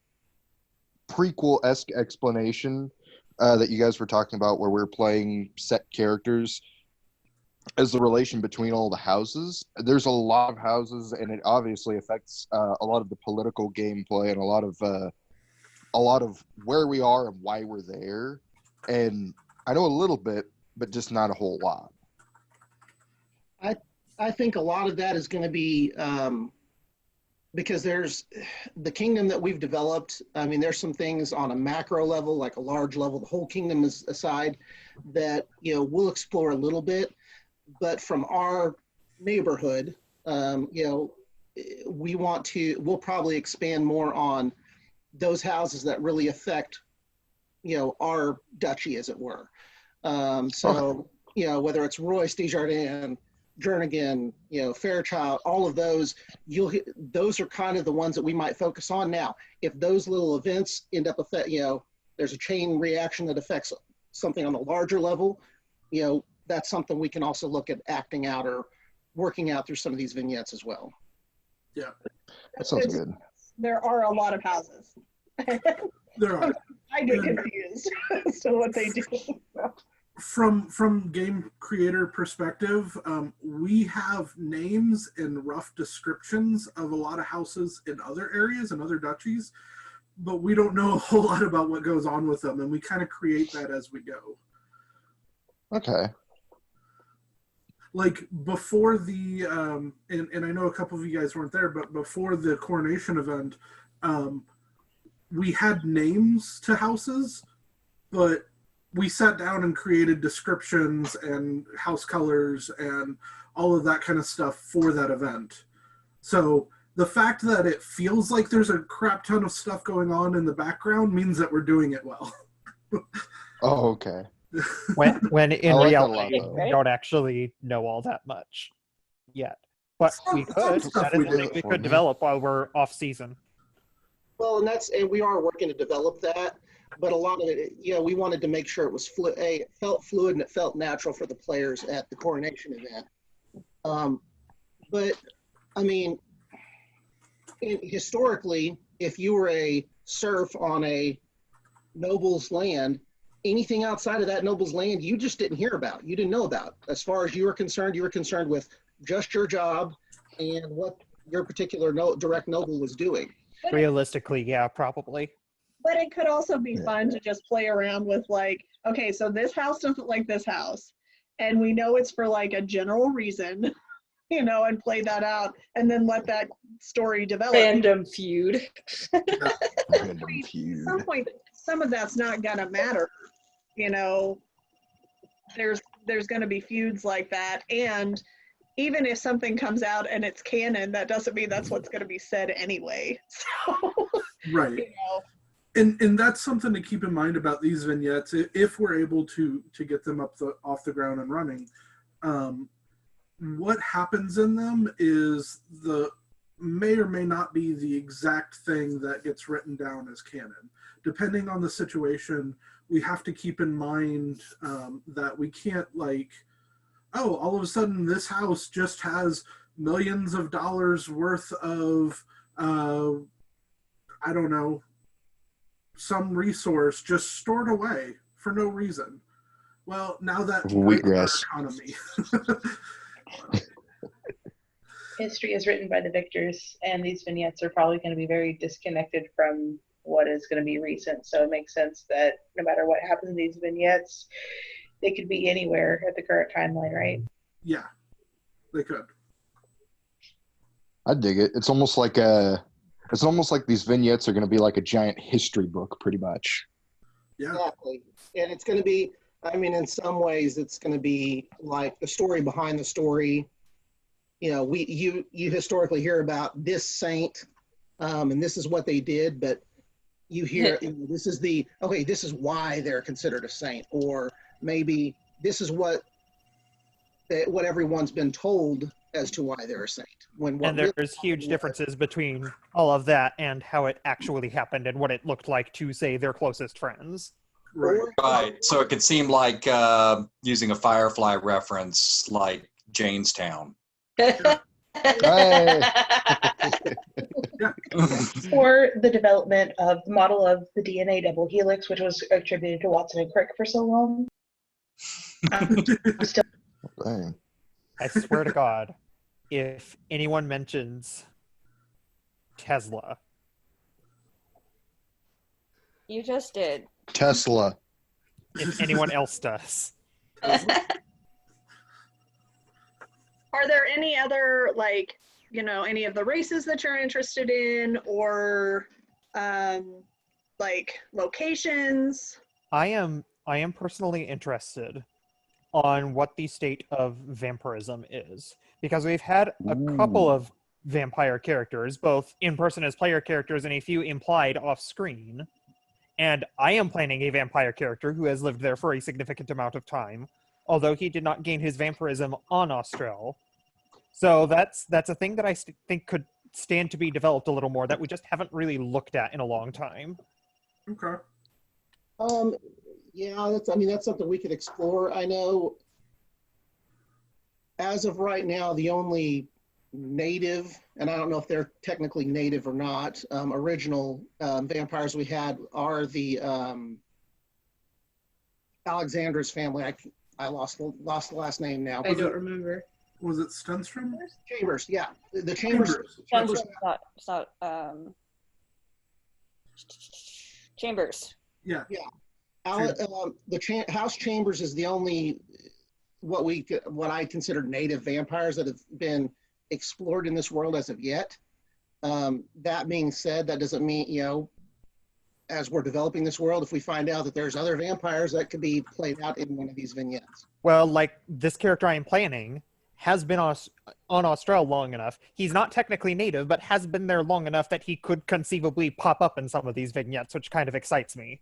prequel-esque explanation that you guys were talking about, where we're playing set characters, as the relation between all the houses. There's a lot of houses, and it obviously affects a lot of the political gameplay and a lot of where we are and why we're there. And I know a little bit, but just not a whole lot. I think a lot of that is going to be because there's the kingdom that we've developed. I mean, there's some things on a macro level, like a large level, the whole kingdom is aside, that, you know, we'll explore a little bit. But from our neighborhood, you know, we'll probably expand more on those houses that really affect, you know, our duchy, as it were. So, you know, whether it's Royce, Desjardins, Jernigan, you know, Fairchild, all of those, those are kind of the ones that we might focus on. Now, if those little events end up you know, there's a chain reaction that affects something on a larger level, you know, that's something we can also look at acting out or working out through some of these vignettes as well. Yeah. That sounds good. There are a lot of houses. There are. I get confused as to what they do. From game creator perspective, we have names and rough descriptions of a lot of houses in other areas and other duchies, but we don't know a whole lot about what goes on with them, and we kind of create that as we go. Okay. Like before the and I know a couple of you guys weren't there, but before the coronation event, we had names to houses, but we sat down and created descriptions and house colors and all of that kind of stuff for that event. So the fact that it feels like there's a crap ton of stuff going on in the background means that we're doing it well. Oh, okay. When in I like that a reality, lot, we don't actually know all that much yet. But we could. stuff That we is do something we for could me. develop while we're off season. Well, and we are working to develop that, but a lot of it, you know, we wanted to make sure it was it felt fluid and it felt natural for the players at the coronation event. But I mean, historically, if you were a serf on a noble's land, anything outside of that noble's land, you just didn't hear about. You didn't know about. As far as you were concerned with just your job and what your particular direct noble was doing. Realistically, yeah, probably. But it could also be fun to just play around with, like, okay, so this house doesn't like this house, and we know it's for like a general reason, you know, and play that out, and then let that story develop. Random feud. Random feud. At some point, some of that's not gonna matter, you know. There's gonna be feuds like that, and even if something comes out and it's canon, that doesn't mean that's what's going to be said anyway. So, Right. you know. And that's something to keep in mind about these vignettes. If we're able to get them off the ground and running, what happens in them is may or may not be the exact thing that gets written down as canon. Depending on the situation, we have to keep in mind that we can't, like, oh, all of a sudden this house just has millions of dollars worth of, I don't know, some resource just stored away for no reason. Well, now that's Wheatgrass. our economy. History is written by the victors, and these vignettes are probably going to be very disconnected from what is going to be recent. So it makes sense that no matter what happens in these vignettes, they could be anywhere at the current timeline, right? Yeah, they could. I dig it. It's almost like these vignettes are going to be like a giant history book, pretty much. Yeah. Exactly. And it's going to be, I mean, in some ways, it's going to be like the story behind the story. You know, you historically hear about this saint, and this is what they did, but you hear, this is why they're considered a saint, or maybe this is what everyone's been told as to why they're a saint. And there's huge differences between all of that and how it actually happened and what it looked like to, say, their closest friends. Right. So it could seem like, using a Firefly reference, like Janestown. Hey. Or the development of the model of the DNA double helix, which was attributed to Watson and Crick for so long. Still, Dang. I swear to God, if anyone mentions Tesla, You just did. Tesla. if anyone else does, Are there any other, like, any of the races that you're interested in, or like locations? I am personally interested on what the state of vampirism is, because we've had a couple of vampire characters, both in person as player characters and a few implied off screen. And I am planning a vampire character who has lived there for a significant amount of time, although he did not gain his vampirism on Austral. So that's a thing that I think could stand to be developed a little more that we just haven't really looked at in a long time. Okay. Yeah, that's something we could explore. I know as of right now, the only native, and I don't know if they're technically native or not, original vampires we had are the Alexandra's family. I lost the last name now. I don't remember. Was it Stenstrom? Chambers, yeah. The Chambers. Chambers. It's not Chambers. Yeah. Yeah. House Chambers is the only what I consider native vampires that have been explored in this world as of yet. That being said, that doesn't mean, as we're developing this world, if we find out that there's other vampires, that could be played out in one of these vignettes. Well, like this character I am planning has been on Austral long enough. He's not technically native, but has been there long enough that he could conceivably pop up in some of these vignettes, which kind of excites me.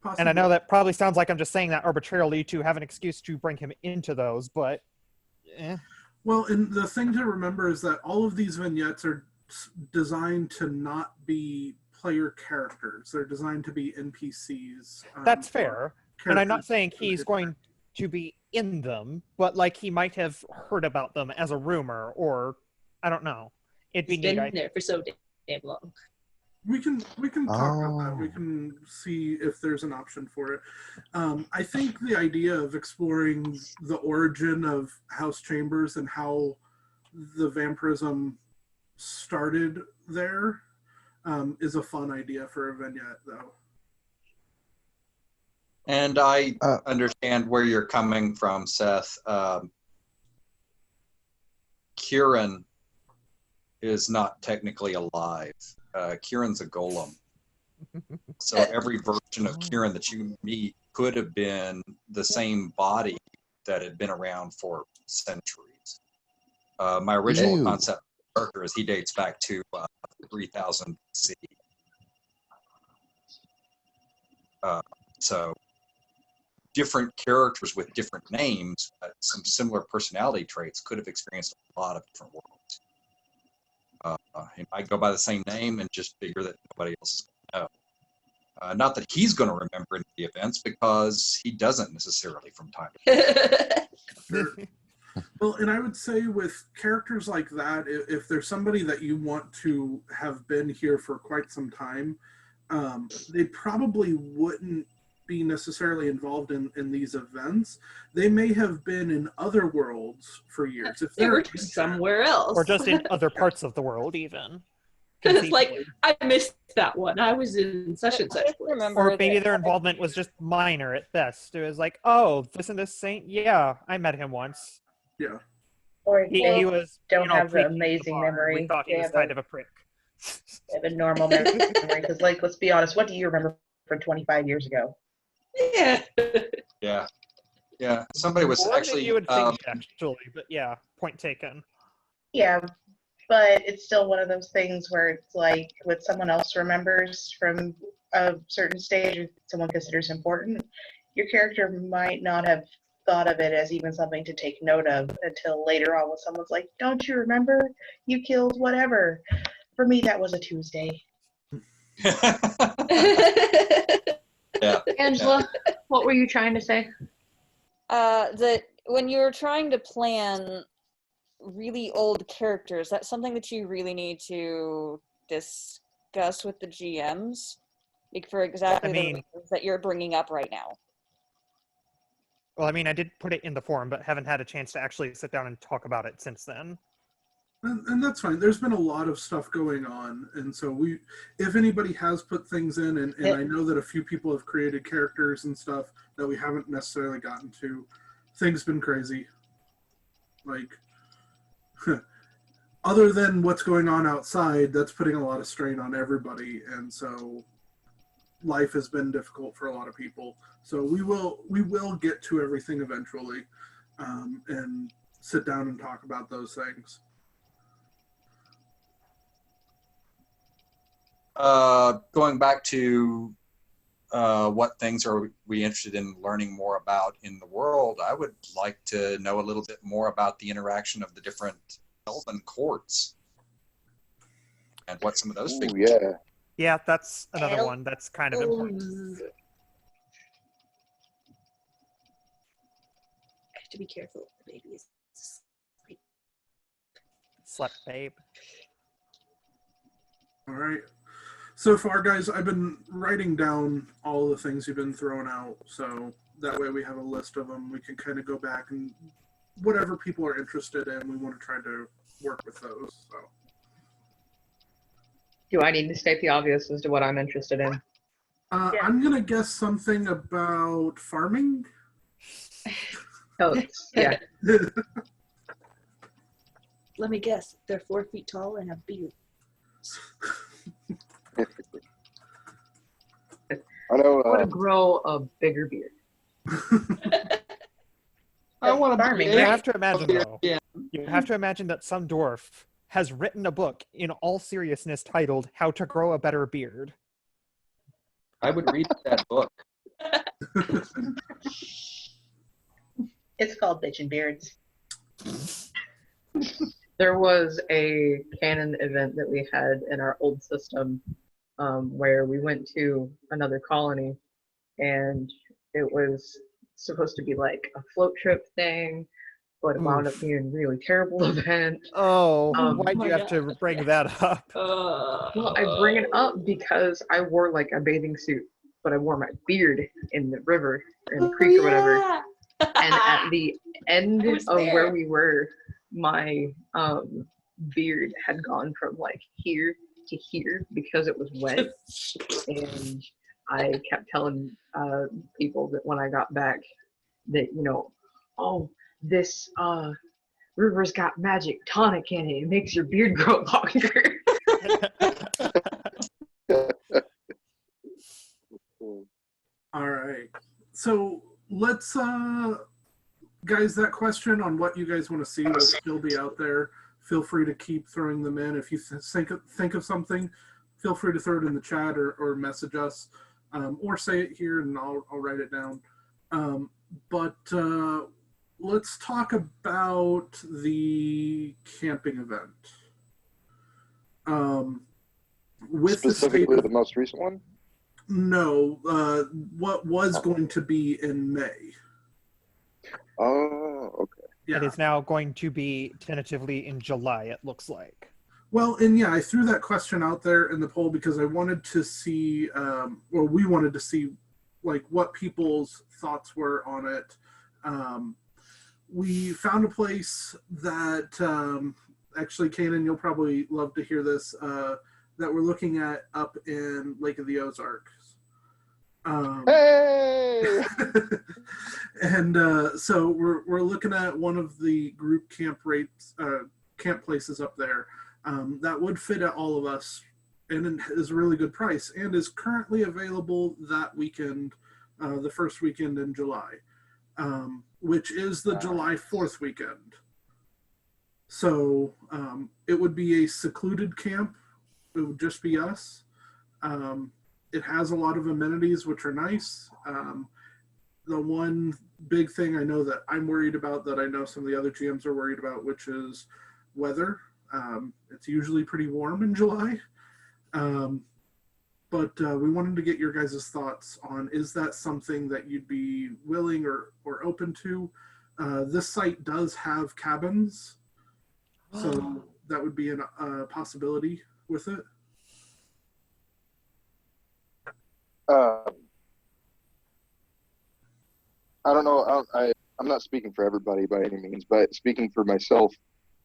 Possibly. And I know that probably sounds like I'm just saying that arbitrarily to have an excuse to bring him into those, but Well, and the thing to remember is that all of these vignettes are designed to not be player characters. They're designed to be NPCs. That's fair. And I'm not characters saying who he's hit going to be in them, but like he might have heard about them as a rumor, or I don't know. It'd be It's neat. been there for so damn long. We can talk about that. We can see if there's an option for it. I think the idea of exploring the origin of House Chambers and how the vampirism started there is a fun idea for a vignette, though. And I understand where you're coming from, Seth. Kieran is not technically alive. Kieran's a golem. So every version of Kieran that you meet could have been the same body that had been around for centuries. My original concept of the character is he dates back to 3000 BC. So different characters with different names, but some similar personality traits could have experienced a lot of different worlds. He might go by the same name and just figure that nobody else is going to know. Not that he's going to remember any of the events, because he doesn't necessarily from time to time. Well, and I would say with characters like that, if there's somebody that you want to have been here for quite some time, they probably wouldn't be necessarily involved in these events. They may have been in other worlds for years. If They they're were somewhere else. Or just in other parts of the world, even. It's like, I missed that one. I was in such and such place. Or maybe their involvement was just minor at best. It was like, oh, this and this saint, yeah, I met him once. Yeah. Or He was, don't have the preaching at amazing bar, and memory. We thought he They was have kind a- of a prick. They have a normal memory, because, like, let's be honest, what do you remember from 25 years ago? Yeah. Yeah. Somebody was More than actually. you would think, actually, but yeah, point taken. Yeah, but it's still one of those things where it's like what someone else remembers from a certain stage, or someone considers important, your character might not have thought of it as even something to take note of until later on when someone's like, don't you remember you killed whatever? For me, that was a Tuesday. Yeah. Angela, what were you trying to say? That when you're trying to plan really old characters, that's something that you really need to discuss with the GMs, like for exactly the reasons that you're bringing up right now. Well, I mean, I did put it in the forum, but haven't had a chance to actually sit down and talk about it since then. And that's fine. There's been a lot of stuff going on, and so if anybody has put things in, and I know that a few people have created characters and stuff that we haven't necessarily gotten to, things been crazy. Like, other than what's going on outside, that's putting a lot of strain on everybody, and so life has been difficult for a lot of people. So we will get to everything eventually, and sit down and talk about those things. Going back to what things are we interested in learning more about in the world, I would like to know a little bit more about the interaction of the different elven courts and what some of those figures are. Yeah, that's another one that's kind of important. I have to be careful. The baby is asleep. Slept, babe. All right. So far, guys, I've been writing down all the things you've been throwing out, so that way we have a list of them. We can kind of go back and whatever people are interested in, we want to try to work with those. So. Do I need to state the obvious as to what I'm interested in? I'm going to guess something about farming. Oh, yeah. Let me guess. They're 4 feet tall and have beards. I want to grow a bigger beard. I want to You have to imagine, though. Yeah. You have to imagine that some dwarf has written a book in all seriousness titled "How to Grow a Better Beard." I would read that book. It's called Bitchin' Beards. There was a canon event that we had in our old system where we went to another colony, and it was supposed to be like a float trip thing, but it wound up being a really terrible event. Oh, why'd you have to bring that up? Well, I bring it up because I wore like a bathing suit, but I wore my beard in the river, in the creek or whatever. And at the end of where we were, my beard had gone from like here to here because it was wet. And I kept telling people that when I got back that, you know, oh, this river's got magic tonic in it. It makes your beard grow longer. All right. So let's, guys, that question on what you guys want to see will still be out there. Feel free to keep throwing them in. If you think of something, feel free to throw it in the chat or message us, or say it here and I'll write it down. But let's talk about the camping event. With specifically the most recent one? No, what was going to be in May. Oh, okay. Yeah. It is now going to be tentatively in July, it looks like. Well, and yeah, I threw that question out there in the poll because I wanted to see, or we wanted to see, like, what people's thoughts were on it. We found a place that, actually, Kanan, you'll probably love to hear this, that we're looking at up in Lake of the Ozarks. Hey! And so we're looking at one of the group camp places up there that would fit at all of us, and is a really good price, and is currently available that weekend, the first weekend in July, which is the July 4th weekend. So it would be a secluded camp. It would just be us. It has a lot of amenities, which are nice. The one big thing I know that I'm worried about, that I know some of the other GMs are worried about, which is weather. It's usually pretty warm in July. But we wanted to get your guys' thoughts on, is that something that you'd be willing or open to? This site does have cabins So that would be a possibility with it. I don't know. I'm not speaking for everybody by any means, but speaking for myself,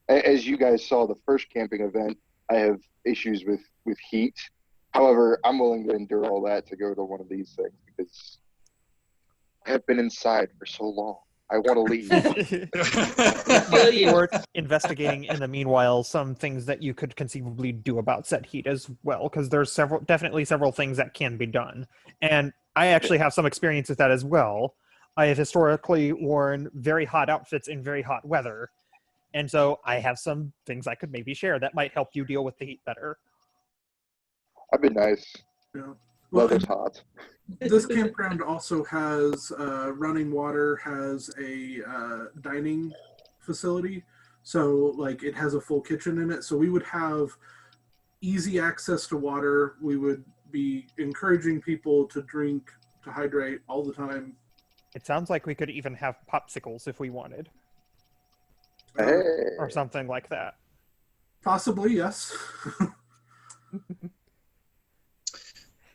as you guys saw the first camping event, I have issues with heat. However, I'm willing to endure all that to go to one of these things because I have been inside for so long. I want to leave. It might be worth investigating in the meanwhile some things that you could conceivably do about set heat as well, because there's definitely several things that can be done. And I actually have some experience with that as well. I have historically worn very hot outfits in very hot weather. And so I have some things I could maybe share that might help you deal with the heat better. That'd be nice. Yeah. Well, Weather's hot. This campground also has running water, has a dining facility. So like it has a full kitchen in it. So we would have easy access to water. We would be encouraging people to drink, to hydrate all the time. It sounds like we could even have popsicles if we wanted. Hey. Or something like that. Possibly, yes.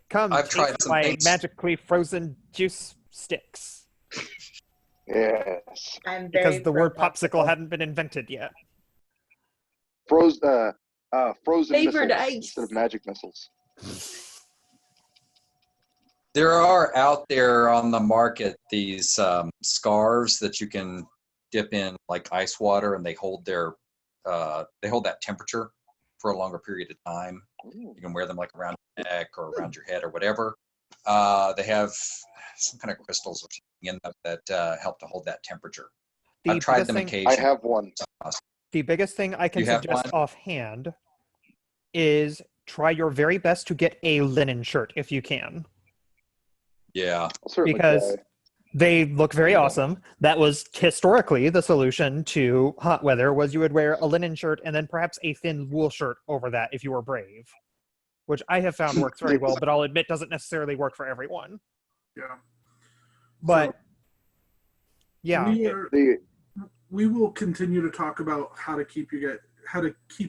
Come, I've tried some my things. magically frozen juice sticks. Yes. I'm very Because the word pro popsicle hadn't been invented yet. Frozen Flavored missiles ice. instead of magic missiles. There are out there on the market these scarves that you can dip in like ice water, and they hold that temperature for a longer period of time. You can wear them like around your neck or around your head or whatever. They have some kind of crystals or something in them that help to hold that temperature. The I've tried biggest them thing- occasionally. I have one. The biggest thing I can You have suggest one? offhand is try your very best to get a linen shirt if you can. Yeah. I'll certainly Because try. they look very awesome. That was historically the solution to hot weather, was you would wear a linen shirt and then perhaps a thin wool shirt over that if you were brave. Which I have found works very well, but I'll admit doesn't necessarily work for everyone. Yeah. But So, yeah. We will continue to talk about how to keep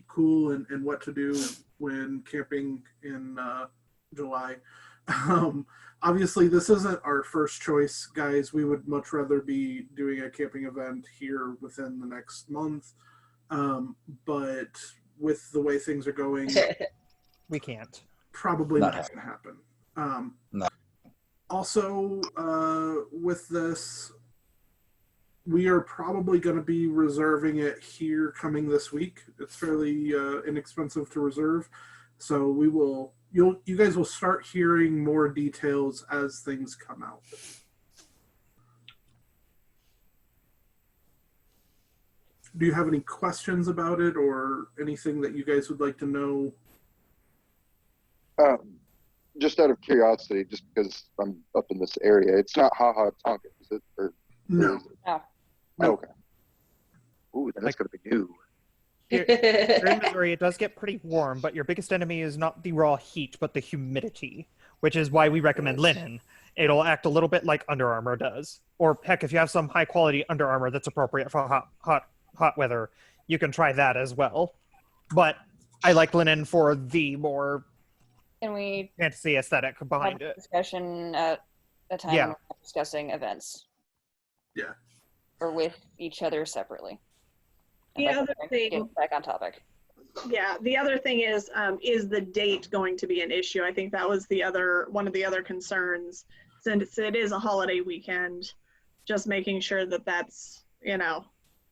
cool and what to do when camping in July. Obviously, this isn't our first choice, guys. We would much rather be doing a camping event here within the next month. But with the way things are going, we can't. Probably Not not going to happen. No. Also, with this, we are probably going to be reserving it here coming this week. It's fairly inexpensive to reserve. So you guys will start hearing more details as things come out. Do you have any questions about it or anything that you guys would like to know? Just out of curiosity, just because I'm up in this area, it's not Ha Tonka, is it? Or no. Oh, okay. Ooh, then it's going to be new. Here in Missouri, it does get pretty warm, but your biggest enemy is not the raw heat, but the humidity, which is why we recommend linen. It'll act a little bit like Under Armour does. Or heck, if you have some high-quality Under Armour that's appropriate for hot weather, you can try that as well. But I like linen for the more Can we fantasy aesthetic behind have a it. discussion at a time Yeah. when we're discussing events? Yeah. Or with each other separately? The other thing, Get back on topic. yeah, the other thing is the date going to be an issue? I think that was one of the other concerns. Since it is a holiday weekend, just making sure that that's,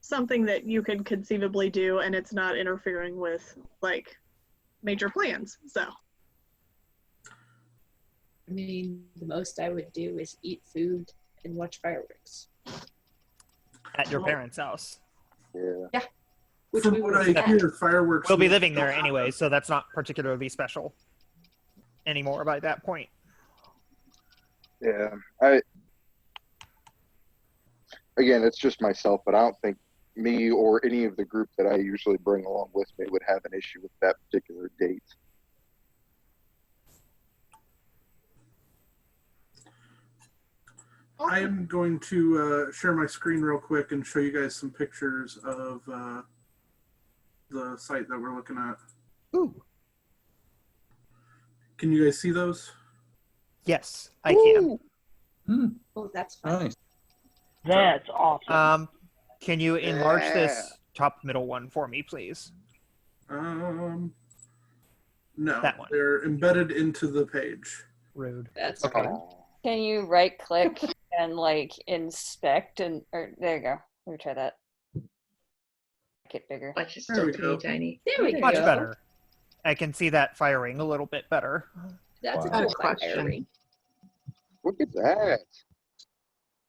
something that you could conceivably do and it's not interfering with like major plans. So. I mean, the most I would do is eat food and watch fireworks. At your parents' house. Yeah. Which From we what would I hear, fireworks. We'll be living there anyway, so that's not particularly special anymore by that point. Yeah, again, it's just myself, but I don't think me or any of the group that I usually bring along with me would have an issue with that particular date. I am going to share my screen real quick and show you guys some pictures of the site that we're looking at. Ooh. Can you guys see those? Yes, I can. Oh, that's fun. Nice. That's awesome. Can you enlarge this top middle one for me, please? No, That one. they're embedded into the page. Rude. That's Okay. fun. Can you right click and like inspect and or there you go. Let me try that. Make it bigger. Watch it's There still we teeny go. tiny. There we Much go. better. I can see that firing a little bit better. That's Got a a cool question. firing. Look at that.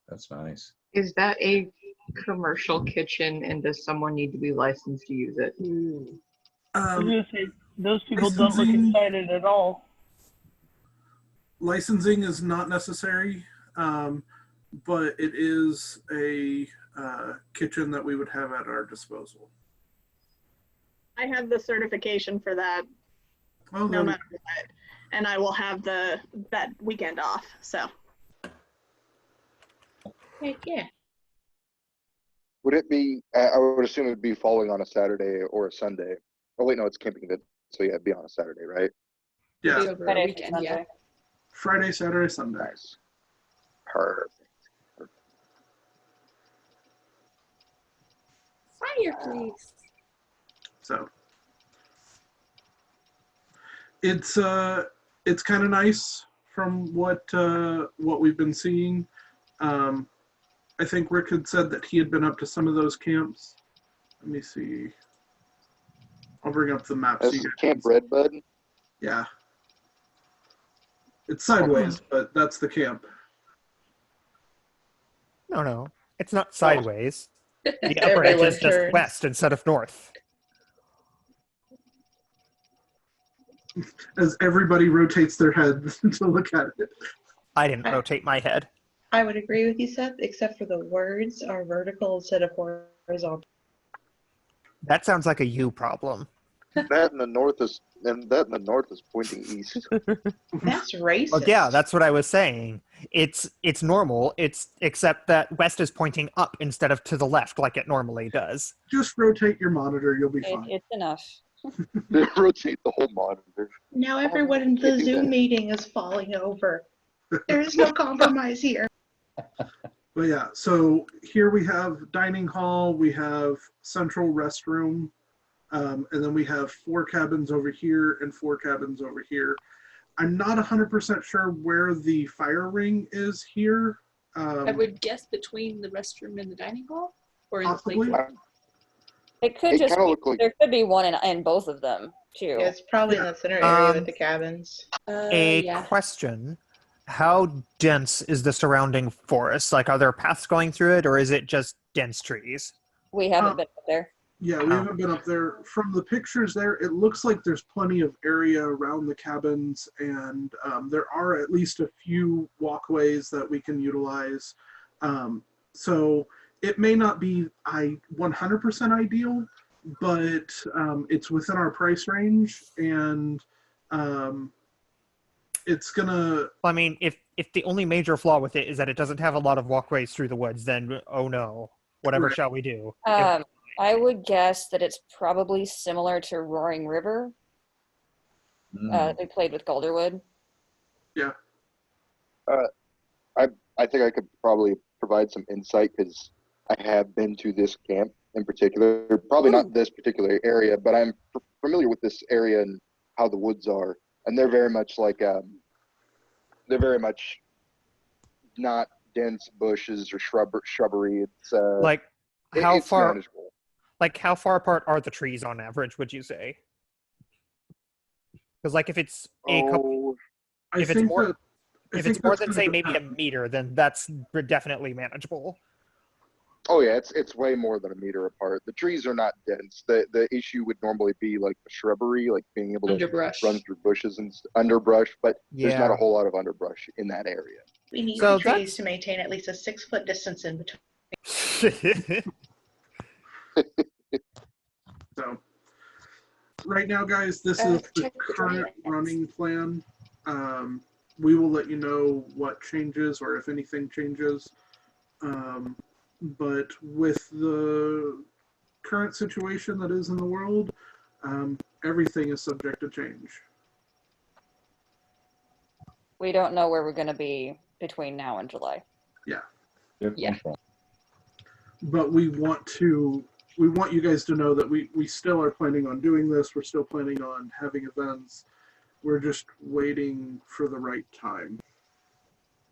That's nice. Is that a commercial kitchen, and does someone need to be licensed to use it? I was gonna say those people don't look licensing- excited at all. Licensing is not necessary, but it is a kitchen that we would have at our disposal. I have the certification for that, Oh, no matter what, and I will have that weekend off. So Heck yeah. Would it be? I would assume it would be falling on a Saturday or a Sunday. Oh wait, no, it's camping event, so yeah, it'd be on a Saturday, right? Yeah, Over a Friday, weekend, Sunday. yeah. Friday, Saturday, Sunday. Nice. Perfect. Fireplace. So it's kind of nice from what we've been seeing. I think Rick had said that he had been up to some of those camps. Let me see. I'll bring up the map. This is Camp Redbud. Yeah. It's sideways, but that's the camp. No. It's not sideways. The upper Everyone edge is just turns. west instead of north. As everybody rotates their head to look at it. I didn't rotate my head. I would agree with you, Seth, except for the words are vertical instead of horizontal. That sounds like a you problem. That in the north is pointing east. That's racist. Well, yeah, that's what I was saying. It's normal. It's except that west is pointing up instead of to the left like it normally does. Just rotate your monitor, you'll be fine. It's enough. Rotate the whole monitor. Now everyone in the Zoom meeting is falling over. There is no compromise here. But yeah, so here we have dining hall, we have central restroom, and then we have 4 cabins over here and 4 cabins over here. I'm not 100% sure where the fire ring is here. I would guess between the restroom and the dining hall, or in the Possibly. playroom. It could It just kinda be, look like- there could be one in both of them too. Yeah, it's probably in the center area Um, with the cabins. A Yeah. question. How dense is the surrounding forest? Like, are there paths going through it, or is it just dense trees? We haven't been up there. Yeah, we haven't been up there. From the pictures there, it looks like there's plenty of area around the cabins, and there are at least a few walkways that we can utilize. So it may not be 100% ideal, but it's within our price range, and it's gonna. I mean, if the only major flaw with it is that it doesn't have a lot of walkways through the woods, then oh no, whatever Right. shall we do? I would guess that it's probably similar to Roaring River. They played with Galderwood. Yeah. I think I could probably provide some insight because I have been to this camp in particular. Probably not this particular area, but I'm familiar with this area and how the woods are, and they're very much like they're very much not dense bushes or shrubbery. It's Like, how it's far? manageable. Like, how far apart are the trees on average? Would you say? Because, like, if it's a couple, I if it's think more, that- I if think it's more that's than gonna say maybe a depend. meter, then that's definitely manageable. Oh yeah, it's way more than a meter apart. The trees are not dense. The issue would normally be like the shrubbery, like being able to Underbrush. run through bushes and underbrush, but there's not Yeah. a whole lot of underbrush in that area. We need So the trees that's- to maintain at least a 6-foot distance in between. So, right now, guys, this is the check the current dragons. running plan. We will let you know what changes or if anything changes. But with the current situation that is in the world, everything is subject to change. We don't know where we're going to be between now and July. Yeah. Yeah. But we want you guys to know that we still are planning on doing this. We're still planning on having events. We're just waiting for the right time.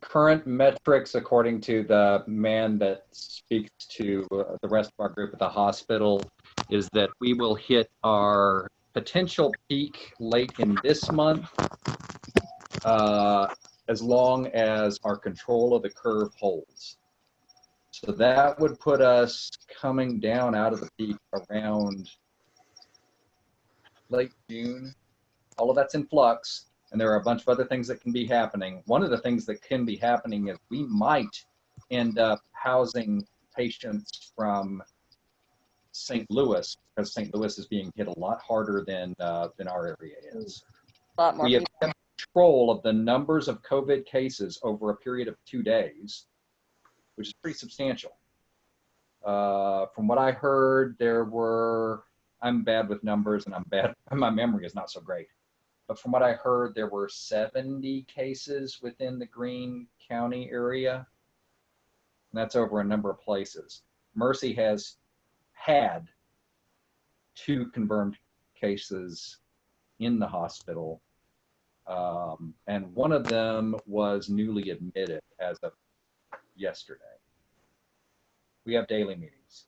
Current metrics, according to the man that speaks to the rest of our group at the hospital, is that we will hit our potential peak late in this month, as long as our control of the curve holds. So that would put us coming down out of the peak around late June. All of that's in flux, and there are a bunch of other things that can be happening. One of the things that can be happening is we might end up housing patients from St. Louis, because St. Louis is being hit a lot harder than our area is. A lot more We have people. kept control of the numbers of COVID cases over a period of 2 days, which is pretty substantial. From what I heard, I'm bad with numbers and my memory is not so great. But from what I heard, there were 70 cases within the Greene County area. And that's over a number of places. Mercy has had 2 confirmed cases in the hospital. And one of them was newly admitted as of yesterday. We have daily meetings,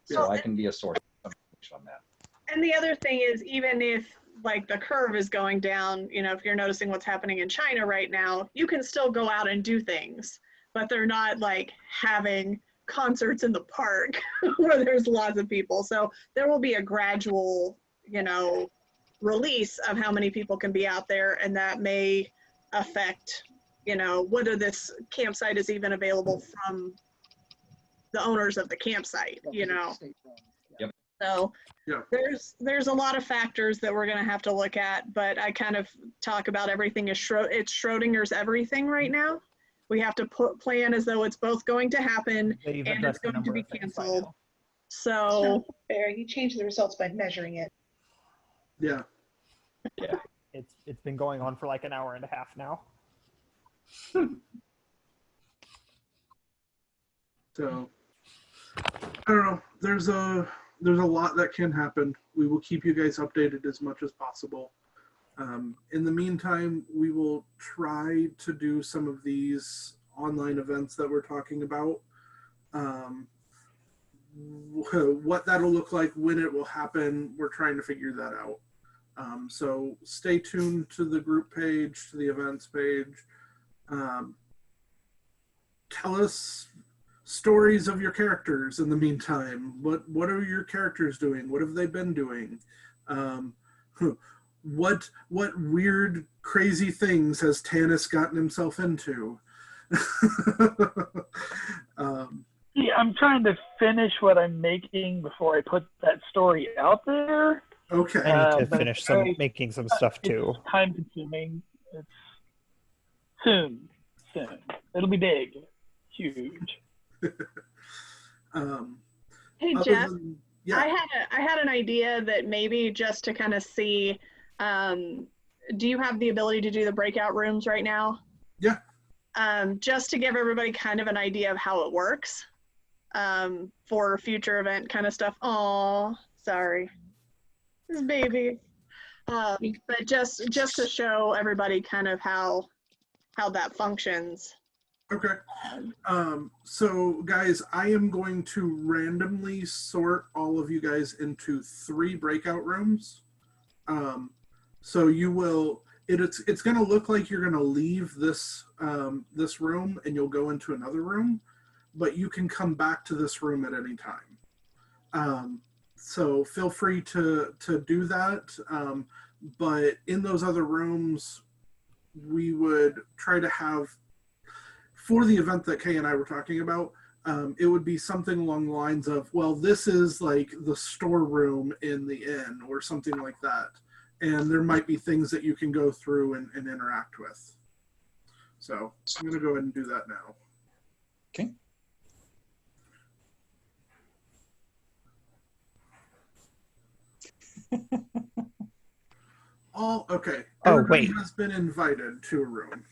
so I can be a source of information on that. And the other thing is, even if like the curve is going down, if you're noticing what's happening in China right now, you can still go out and do things, but they're not like having concerts in the park where there's lots of people. So there will be a gradual, release of how many people can be out there, and that may affect, whether this campsite is even available from the owners of the campsite, Yep. So yeah. there's a lot of factors that we're going to have to look at, but I kind of talk about everything as it's Schrodinger's everything right now. We have to plan as though it's both going to happen They've and it's addressed a going to number be of things by canceled. now. So Fair. You change the results by measuring it. Yeah. Yeah. It's been going on for like an hour and a half now. So I don't know. There's a lot that can happen. We will keep you guys updated as much as possible. In the meantime, we will try to do some of these online events that we're talking about. What that'll look like, when it will happen, we're trying to figure that out. So stay tuned to the group page, to the events page. Tell us stories of your characters in the meantime. What are your characters doing? What have they been doing? What weird, crazy things has Tanis gotten himself into? Yeah, I'm trying to finish what I'm making before I put that story out there. Okay. I need to but finish it's making some stuff too. It's time consuming. It's soon. It'll be big, huge. hey other Jeff, than- yeah. I had an idea that maybe just to kind of see, do you have the ability to do the breakout rooms right now? Yeah. Just to give everybody kind of an idea of how it works, for future event kind of stuff. Oh, sorry, this baby. But just to show everybody kind of how that functions. Okay. So guys, I am going to randomly sort all of you guys into 3 breakout rooms. So you will, it's going to look like you're going to leave this this room and you'll go into another room, but you can come back to this room at any time. So feel free to do that. But in those other rooms, we would try to have, for the event that Kay and I were talking about, it would be something along the lines of, well, this is like the storeroom in the inn or something like that. And there might be things that you can go through and interact with. So I'm going to go ahead and do that now. Okay. Okay. Oh, Everybody wait. has been invited to a room.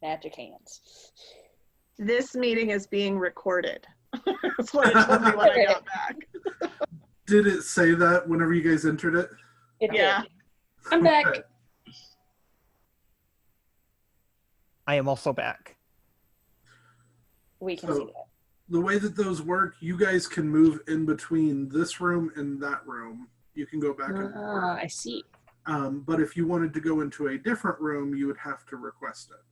Magic hands. This meeting is being recorded. That's what it told me when I got back. Did it say that whenever you guys entered it? Yeah. I'm back. Okay. I am also back. We can So, see that. the way that those work, you guys can move in between this room and that room. You can go back and forth. I see. But if you wanted to go into a different room, you would have to request it.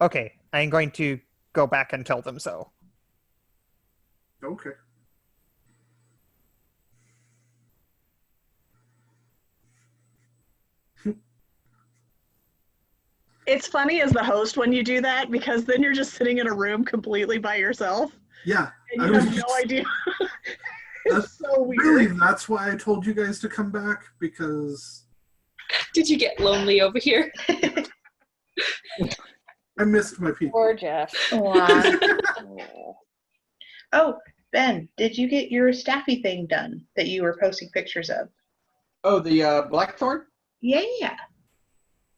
Okay, I'm going to go back and tell them so. Okay. It's funny as the host when you do that because then you're just sitting in a room completely by yourself. Yeah. And you have no idea. It's so weird. Really, that's why I told you guys to come back, because Did you get lonely over here? I missed my people. Poor Jeff. Oh, Ben, did you get your staffy thing done that you were posting pictures of? Oh, the blackthorn? Yeah.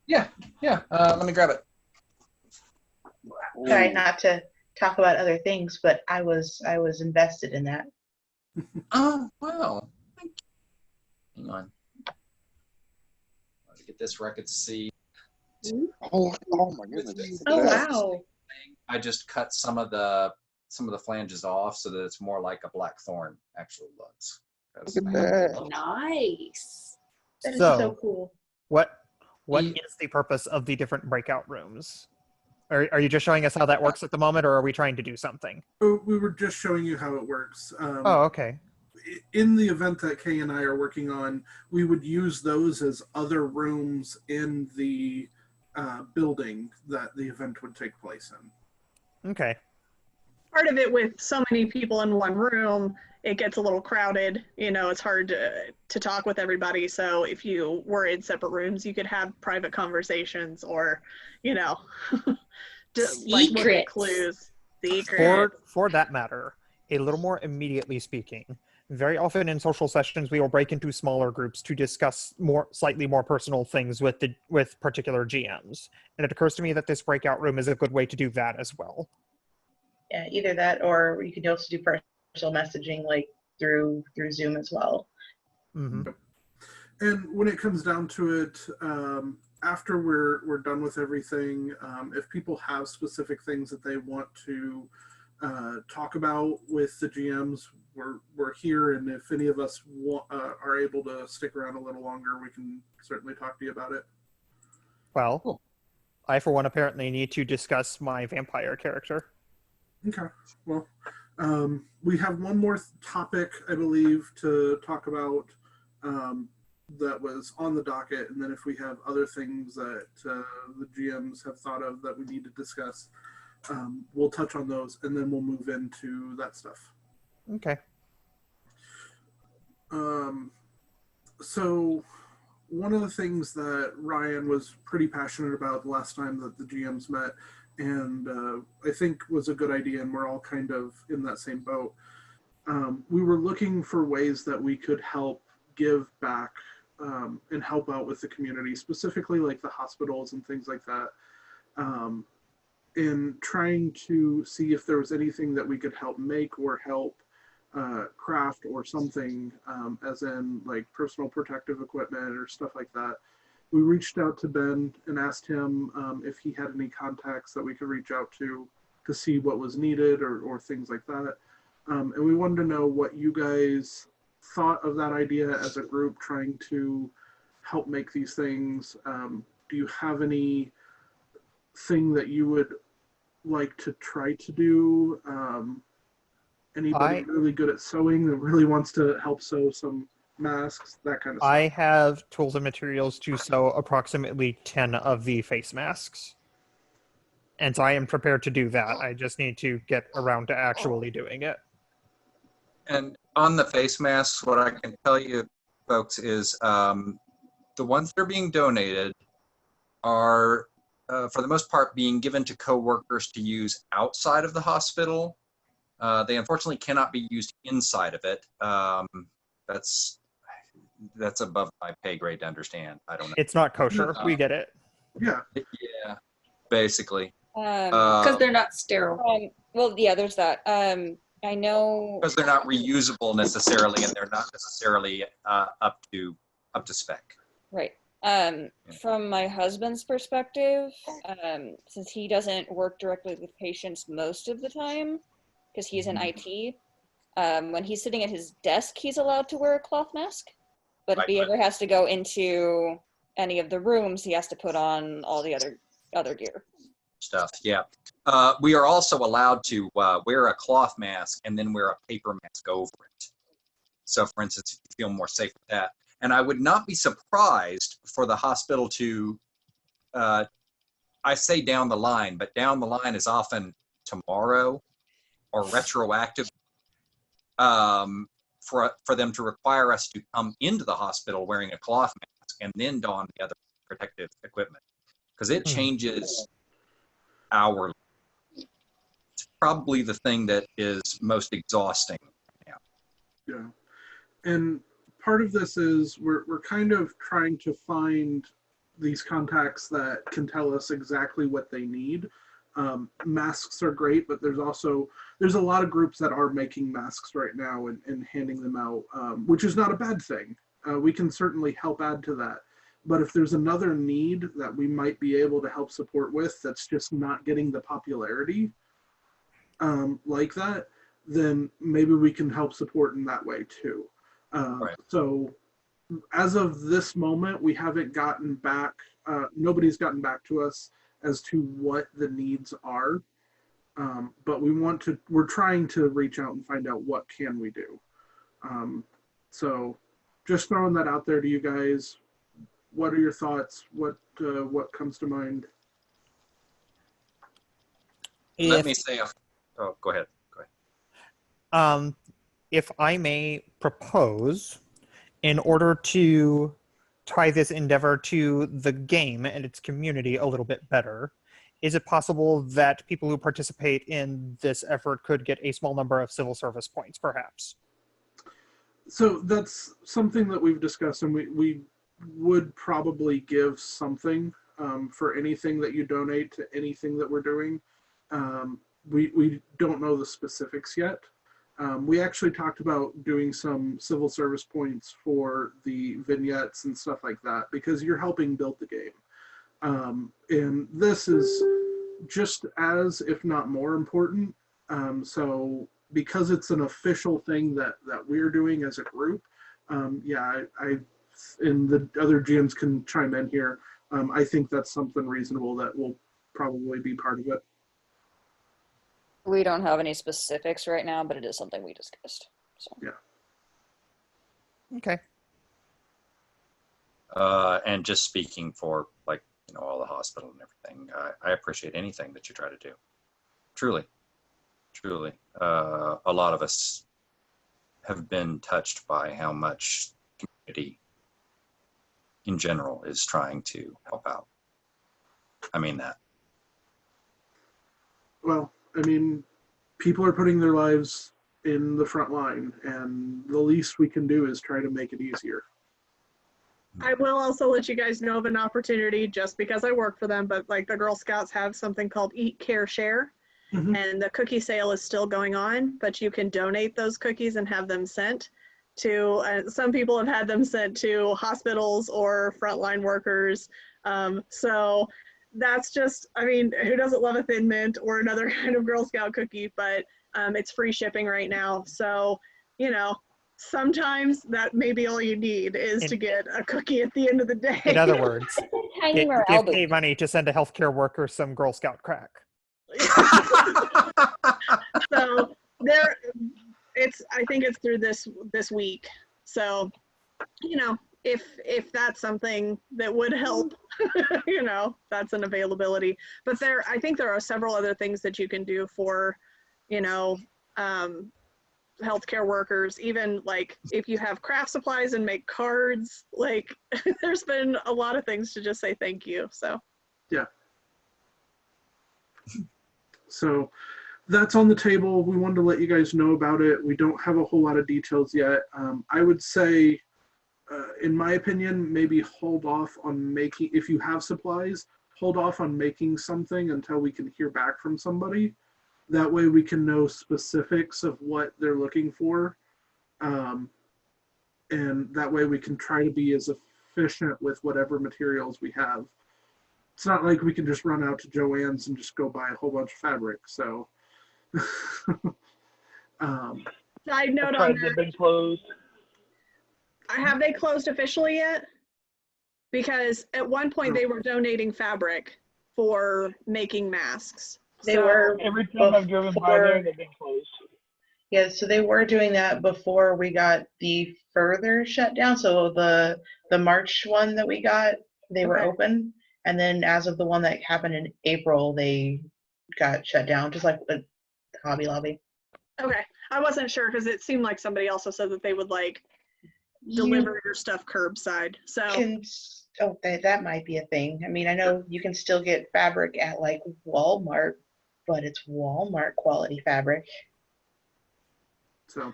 Yeah. Let me grab it. Sorry, not to talk about other things, but I was invested in that. Oh, wow. Hang on. Let's get this where I could see. Oh my goodness. Oh wow. I just cut some of the flanges off so that it's more like a blackthorn actually looks. Look at that. Nice. That is So- so cool. What is the purpose of the different breakout rooms? Are you just showing us how that works at the moment, or are we trying to do something? We were just showing you how it works. Oh, okay. In the event that Kay and I are working on, we would use those as other rooms in the building that the event would take place in. Okay. Part of it with so many people in one room, it gets a little crowded. You know, it's hard to talk with everybody. So if you were in separate rooms, you could have private conversations or, you know, like look at clues. Secrets. For that matter, a little more immediately speaking, very often in social sessions we will break into smaller groups to discuss slightly more personal things with particular GMs. And it occurs to me that this breakout room is a good way to do that as well. Yeah, either that or you can also do personal messaging like through Zoom as well. Mm-hmm. And when it comes down to it, after we're done with everything, if people have specific things that they want to talk about with the GMs, we're here, and if any of us are able to stick around a little longer, we can certainly talk to you about it. Well, Cool. I, for one, apparently need to discuss my vampire character. Okay. Well, we have one more topic, I believe, to talk about that was on the docket, and then if we have other things that the GMs have thought of that we need to discuss, we'll touch on those, and then we'll move into that stuff. Okay. So one of the things that Ryan was pretty passionate about the last time that the GMs met, and I think was a good idea, and we're all kind of in that same boat. We were looking for ways that we could help give back and help out with the community, specifically like the hospitals and things like that, in trying to see if there was anything that we could help make or help craft or something, as in like personal protective equipment or stuff like that. We reached out to Ben and asked him if he had any contacts that we could reach out to see what was needed or things like that. And we wanted to know what you guys thought of that idea as a group trying to help make these things. Do you have any thing that you would like to try to do? Anybody really good at sewing that really wants to help sew some masks, that kind of stuff? I have tools and materials to sew approximately 10 of the face masks. And so I am prepared to do that. I just need to get around to actually doing it. And on the face masks, what I can tell you, folks, is the ones that are being donated are, for the most part, being given to coworkers to use outside of the hospital. They unfortunately cannot be used inside of it. That's above my pay grade to understand. I don't know. It's not kosher. We get it. Yeah. Yeah, basically. Because they're not sterile. Well, yeah, there's that. I know because they're not reusable necessarily, and they're not necessarily up to spec. Right. From my husband's perspective, since he doesn't work directly with patients most of the time, because he's in IT, when he's sitting at his desk, he's allowed to wear a cloth mask. But if he ever has to go into any of the rooms, he has to put on all the other gear. Stuff, yeah. We are also allowed to wear a cloth mask and then wear a paper mask over it. So, for instance, if you feel more safe with that. And I would not be surprised for the hospital to, I say down the line, but down the line is often tomorrow or retroactive, for them to require us to come into the hospital wearing a cloth mask and then don the other protective equipment, because it changes hourly. It's probably the thing that is most exhausting now. Yeah. And part of this is we're kind of trying to find these contacts that can tell us exactly what they need. Masks are great, but there's a lot of groups that are making masks right now and handing them out, which is not a bad thing. We can certainly help add to that. But if there's another need that we might be able to help support with that's just not getting the popularity like that, then maybe we can help support in that way too. Right. So as of this moment, we haven't gotten back, nobody's gotten back to us as to what the needs are. But we're trying to reach out and find out what can we do. So just throwing that out there to you guys. What are your thoughts? What comes to mind? Let me say, go ahead. If I may propose, in order to tie this endeavor to the game and its community a little bit better, is it possible that people who participate in this effort could get a small number of civil service points, perhaps? So that's something that we've discussed, and we would probably give something for anything that you donate to anything that we're doing. We don't know the specifics yet, We actually talked about doing some civil service points for the vignettes and stuff like that because you're helping build the game. And this is just as, if not more important. So because it's an official thing that we're doing as a group, yeah, I and the other GMs can chime in here. I think that's something reasonable that will probably be part of it. We don't have any specifics right now, but it is something we discussed. So. Yeah. Okay. And just speaking for all the hospital and everything, I appreciate anything that you try to do. Truly. A lot of us have been touched by how much community in general is trying to help out. I mean that. Well, I mean, people are putting their lives in the front line, and the least we can do is try to make it easier. I will also let you guys know of an opportunity just because I work for them, but like the Girl Scouts have something called Eat, Care, Share. Mm-hmm. And the cookie sale is still going on, but you can donate those cookies and have them sent to, some people have had them sent to hospitals or frontline workers. So that's just, I mean, who doesn't love a Thin Mint or another kind of Girl Scout cookie, but it's free shipping right now. So, sometimes that may be all you need is to get a cookie at the end of the day. In other words, Tiny morale give boost. me money to send a healthcare worker some Girl Scout crack. So I think it's through this week. So, if that's something that would help, that's an availability. But I think there are several other things that you can do for, healthcare workers, even like if you have craft supplies and make cards, like there's been a lot of things to just say thank you. So yeah. So that's on the table. We wanted to let you guys know about it. We don't have a whole lot of details yet. I would say, in my opinion, maybe hold off on making, if you have supplies, hold off on making something until we can hear back from somebody. That way we can know specifics of what they're looking for. And that way we can try to be as efficient with whatever materials we have. It's not like we can just run out to Joann's and just go buy a whole bunch of fabric. So, side note on that. Been closed. Have they closed officially yet? Because at one point they were donating fabric for making masks. They were. Every time I've driven by there, they've been closed. Yeah, so they were doing that before we got the further shutdown. So the March one that we got, they were open. And then as of the one that happened in April, they got shut down, just like the Hobby Lobby. Okay. I wasn't sure because it seemed like somebody also said that they would deliver your stuff curbside. So that might be a thing. I mean, I know you can still get fabric at like Walmart, but it's Walmart quality fabric. So,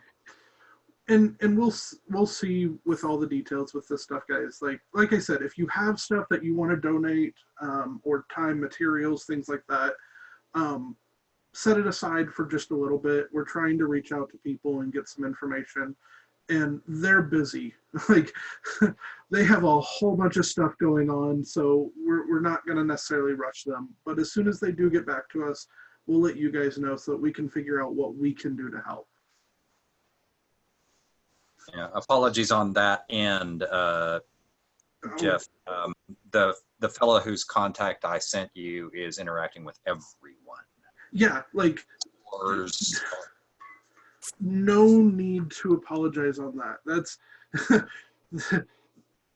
and we'll see with all the details with this stuff, guys. Like I said, if you have stuff that you want to donate, or time, materials, things like that, set it aside for just a little bit. We're trying to reach out to people and get some information, and they're busy. They have a whole bunch of stuff going on, so we're not going to necessarily rush them. But as soon as they do get back to us, we'll let you guys know so that we can figure out what we can do to help. Yeah, apologies on that end, Jeff. The fellow whose contact I sent you is interacting with everyone. Yeah, no need to apologize on that. That's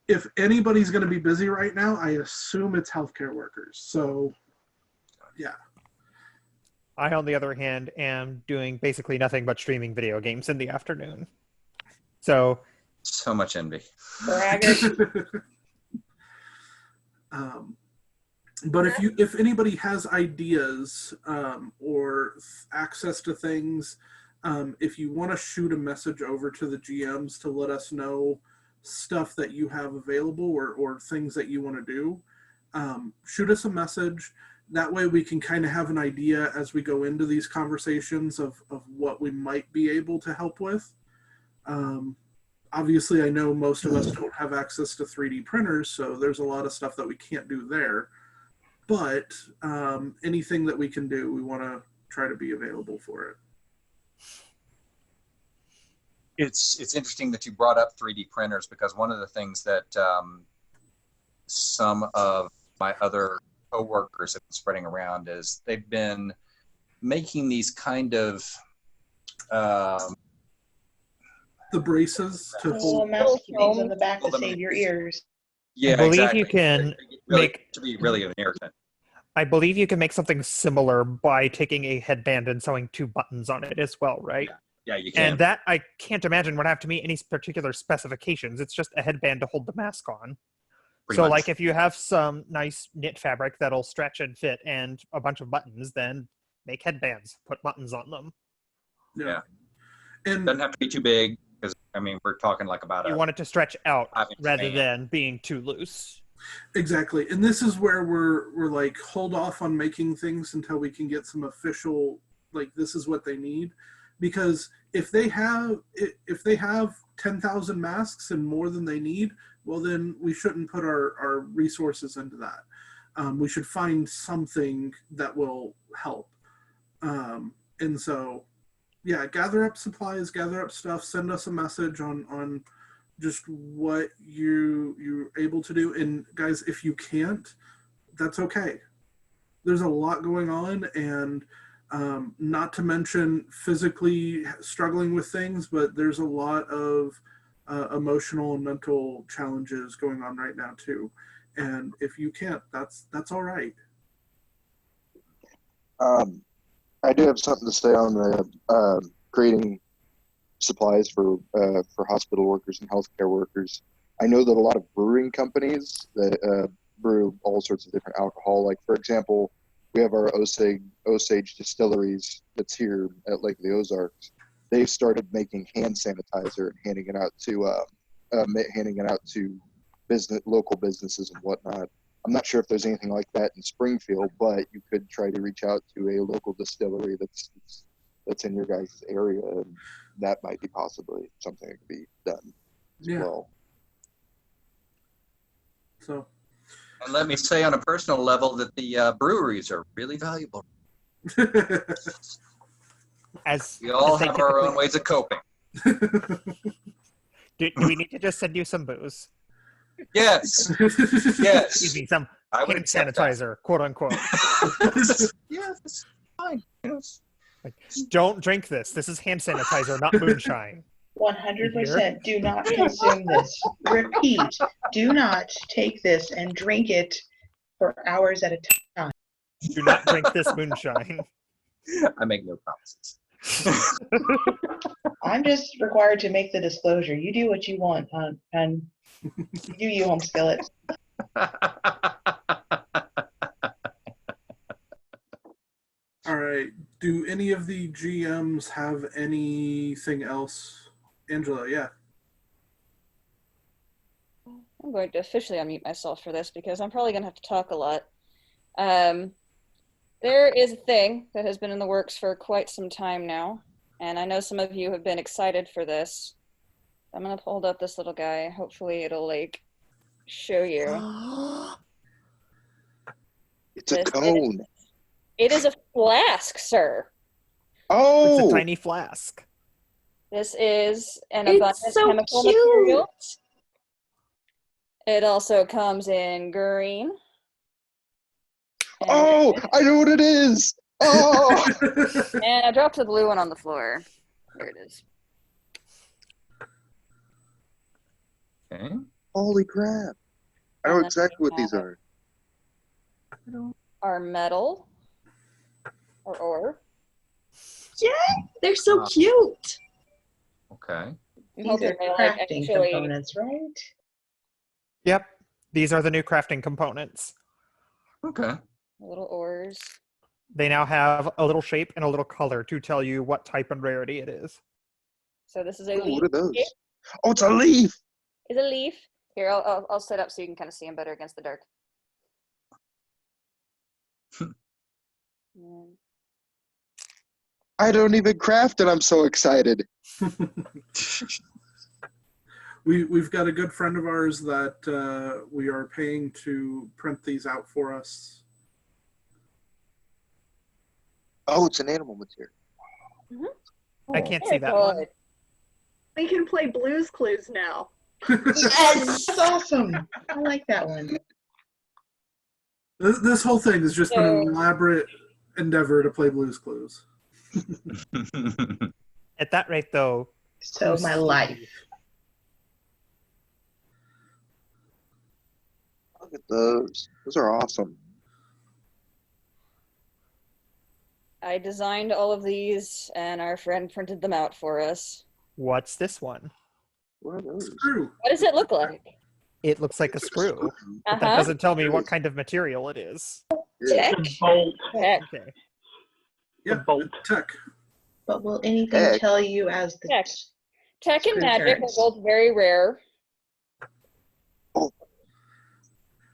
if anybody's going to be busy right now, I assume it's healthcare workers. So, yeah. I, on the other hand, am doing basically nothing but streaming video games in the afternoon. So much envy. But if anybody has ideas or access to things, if you want to shoot a message over to the GMs to let us know stuff that you have available or things that you want to do, shoot us a message. that way we can kind of have an idea as we go into these conversations of what we might be able to help with. Obviously, I know most of us don't have access to 3D printers, so there's a lot of stuff that we can't do there. But anything that we can do, we want to try to be available for it. It's interesting that you brought up 3D printers, because one of the things that some of my other coworkers have been spreading around is they've been making these kind of the braces to Little hold mousy things on the back to save your ears. Yeah, I believe exactly. you can really, make. to be really an irritant. I believe you can make something similar by taking a headband and sewing 2 buttons on it as well, right? Yeah, you can. And that I can't imagine would have to meet any particular specifications. It's just a headband to hold the mask on. Pretty So, much. like, if you have some nice knit fabric that'll stretch and fit and a bunch of buttons, then make headbands, put buttons on them. Yeah. And doesn't have to be too big, because I mean we're talking like about You want it to stretch out 5-inch rather span. than being too loose. Exactly. And this is where we're like, hold off on making things until we can get some official, like, this is what they need. Because if they have 10,000 masks and more than they need, well, then we shouldn't put our resources into that. We should find something that will help. And so, yeah, gather up supplies, gather up stuff, send us a message on just what you're able to do. And guys, if you can't, that's okay. There's a lot going on, and not to mention physically struggling with things, but there's a lot of emotional and mental challenges going on right now too. And if you can't, that's all right. I do have something to say on the creating supplies for hospital workers and healthcare workers. I know that a lot of brewing companies that brew all sorts of different alcohol. Like, for example, we have our Osage distilleries that's here at Lake of the Ozarks. They've started making hand sanitizer and handing it out to local businesses and whatnot. I'm not sure if there's anything like that in Springfield, but you could try to reach out to a local distillery that's in your guys' area, and that might be possibly something that could be done as well. So, and let me say on a personal level that the breweries are really valuable. As we all as they have our own typically- ways of coping. Do we need to just send you some booze? Yes. Yes. Excuse me, some I would hand accept sanitizer, quote unquote. Yes, it's fine. Yes. Like, don't drink this. This is hand sanitizer, not moonshine. 100% do not consume this. Repeat, do not take this and drink it for hours at a time. Do not drink this moonshine. I make no promises. I'm just required to make the disclosure. You do what you want, and you do you, home skillet. all right. Do any of the GMs have anything else? Angela, yeah. I'm going to officially unmute myself for this because I'm probably going to have to talk a lot. There is a thing that has been in the works for quite some time now, and I know some of you have been excited for this. I'm going to hold up this little guy. Hopefully it'll, like, show you. It's a cone. It is a flask, sir. Oh! It's a tiny flask. This is an It's abundant so chemical cute. material. It also comes in green. Oh, I know what it is. Oh, And I dropped the blue one on the floor. There it is. Okay. holy crap! I know exactly what these are. Our metal or ore. Yeah, they're so cute. Okay. I'm These hoping are they, like, crafting actually- components, right? Yep. These are the new crafting components. Okay. Little ores. They now have a little shape and a little color to tell you what type and rarity it is. So this is a Oh, leaf. what are those? Oh, it's a leaf. Is a leaf. Here, I'll set up so you can kind of see them better against the dark. I don't even craft and I'm so excited. We've got a good friend of ours that we are paying to print these out for us. Oh, it's an animal material. I can't see that one. We can play Blue's Clues now. Yes, that's awesome. I like that one. This whole thing has just been an elaborate endeavor to play Blue's Clues. At that rate, though. So my life. Look at those. Those are awesome. I designed all of these, and our friend printed them out for us. What's this one? Screw. What does it look like? It looks like a screw. But that doesn't tell me what kind of material it is. Tech. Bolt. Tech. Okay. Yeah, tech. But will anything tell you as the Tech? Tech and screw magic are turns? both very rare.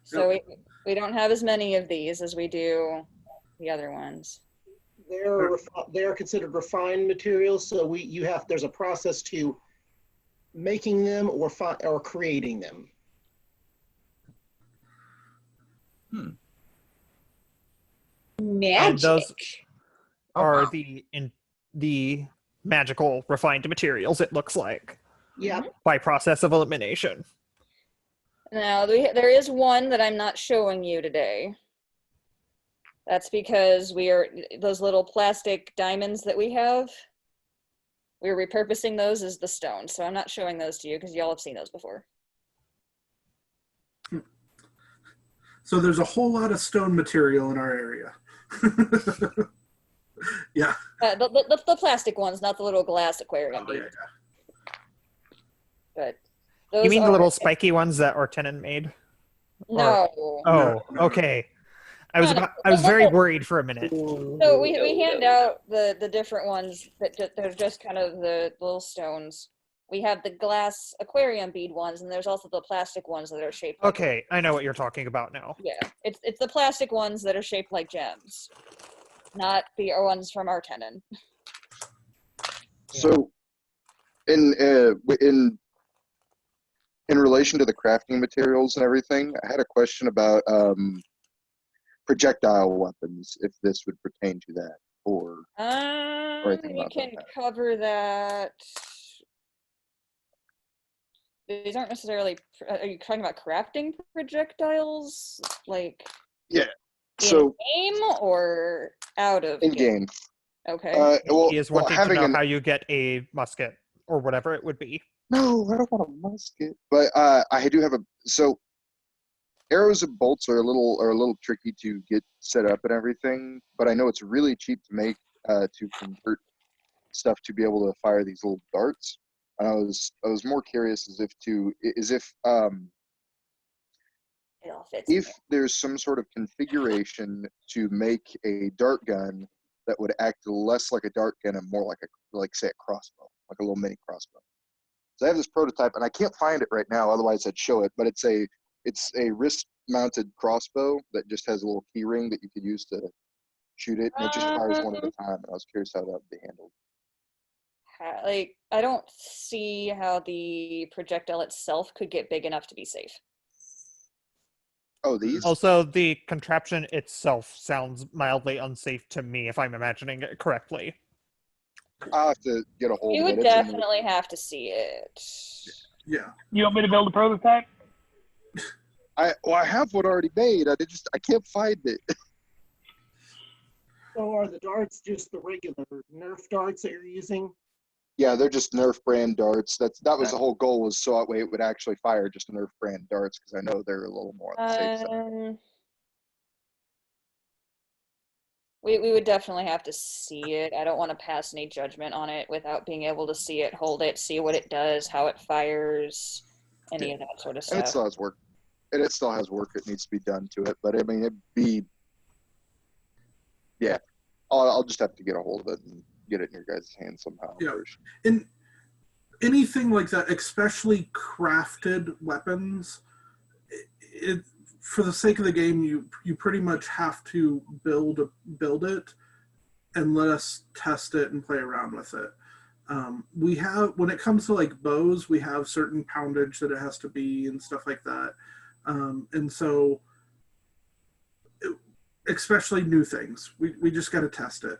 So we don't have as many of these as we do the other ones. They're considered refined materials, so there's a process to making them or creating them. Magic. And those are the magical refined materials, it looks like. Yeah. By process of elimination. Now, there is one that I'm not showing you today. That's because those little plastic diamonds that we have, we're repurposing those as the stone. So I'm not showing those to you because y'all have seen those before. So there's a whole lot of stone material in our area. Yeah. The plastic ones, not the little glass aquarium. Yeah. But those You mean the are- little spiky ones that Ortenon made? No. Oh, okay. I was very worried for a minute. So we hand out the different ones that they're just kind of the little stones. We have the glass aquarium bead ones, and there's also the plastic ones that are shaped like Okay, I know what you're talking about now. Yeah, it's the plastic ones that are shaped like gems, not the ones from Artenon. So, in relation to the crafting materials and everything, I had a question about projectile weapons, if this would pertain to that, or anything We about can that. cover that. These aren't necessarily. Are you talking about crafting projectiles, like? Yeah. So in game or out of in game. Okay. He is wanting to know how you get a musket or whatever it would be. No, I don't want a musket. But I do have so arrows and bolts are a little tricky to get set up and everything. But I know it's really cheap to make to convert stuff to be able to fire these little darts. And I was more curious if there's some sort of configuration to make a dart gun that would act less like a dart gun and more like say a crossbow, like a little mini crossbow. So I have this prototype and I can't find it right now, otherwise I'd show it, but it's a wrist mounted crossbow that just has a little key ring that you could use to shoot it, and it just fires one at a time, and I was curious how that would be handled. Like, I don't see how the projectile itself could get big enough to be safe. Oh, these? Also, the contraption itself sounds mildly unsafe to me, if I'm imagining it correctly. I'll have to get a hold You of it. would definitely have to see it. Yeah. You want me to build a prototype? I have one already made. I can't find it. So are the darts just the regular Nerf darts that you're using? Yeah, they're just Nerf brand darts. That was the whole goal, was so that way it would actually fire just Nerf brand darts, because I know they're a little more on the safe side. We would definitely have to see it. I don't want to pass any judgment on it without being able to see it, hold it, see what it does, how it fires, any of that sort of And it stuff. still has work. And it still has work that needs to be done to it. But I mean, yeah. I'll just have to get a hold of it and get it in your guys' hands somehow. Yeah. And anything like that, especially crafted weapons, for the sake of the game, you pretty much have to build it and let us test it and play around with it. We have, when it comes to like bows, we have certain poundage that it has to be and stuff like that. And so, especially new things, we just got to test it.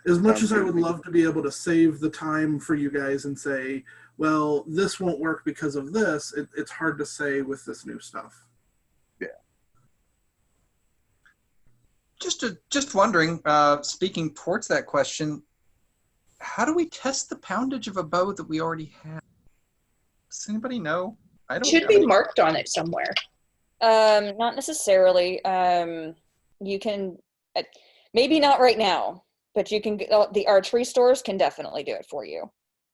As much as I would love to be able to save the time for you guys and say, well, this won't work because of this, it's hard to say with this new stuff. Yeah. Just wondering, speaking towards that question, how do we test the poundage of a bow that we already have? Does anybody know? I don't. Should be marked on it somewhere. Not necessarily. You can, maybe not right now, but you can. The archery stores can definitely do it for you.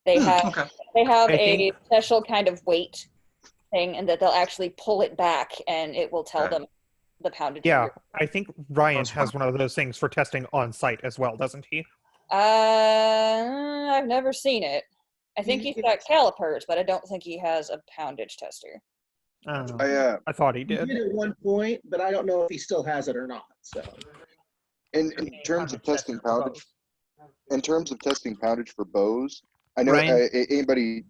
They have a special kind of weight thing, and that they'll actually pull it back, and it will tell them the poundage. Yeah, I think Ryan has one of those things for testing on site as well, doesn't he? I've never seen it. I think he's got calipers, but I don't think he has a poundage tester. I thought he He did. did at one point, but I don't know if he still has it or not. So, in terms of testing poundage, for bows, I know Ryan? anybody.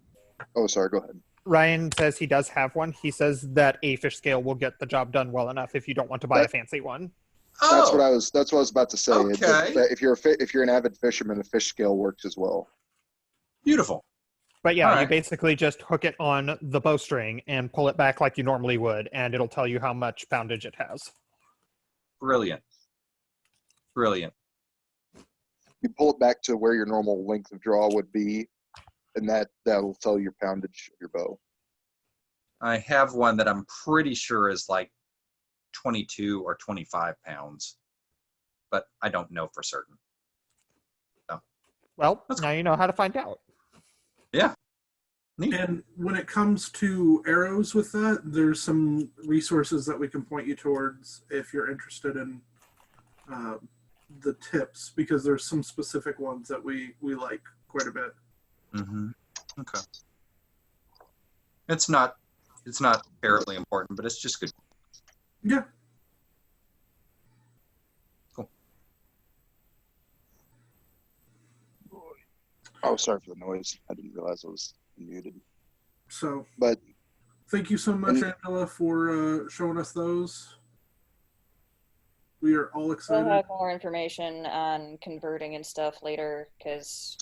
Oh, sorry. Go ahead. Ryan says he does have one. He says that a fish scale will get the job done well enough if you don't want to buy a fancy one. That's what I was about to say. Okay. That if you're an avid fisherman, the fish scale works as well. Beautiful. But yeah, All you right. basically just hook it on the bowstring and pull it back like you normally would, and it'll tell you how much poundage it has. Brilliant. Brilliant. You pull it back to where your normal length of draw would be, and that'll tell you your poundage of your bow. I have one that I'm pretty sure is like 22 or 25 pounds, but I don't know for certain. So, well, now you know how to find out. Yeah. And when it comes to arrows with that, there's some resources that we can point you towards if you're interested in the tips, because there's some specific ones that we like quite a bit. Mm-hmm. Okay. It's not terribly important, but it's just good. Yeah. Cool. Oh, sorry for the noise. I didn't realize I was muted. So, but thank you so much, Angela, for showing us those. We are all excited. We'll have more information on converting and stuff later, because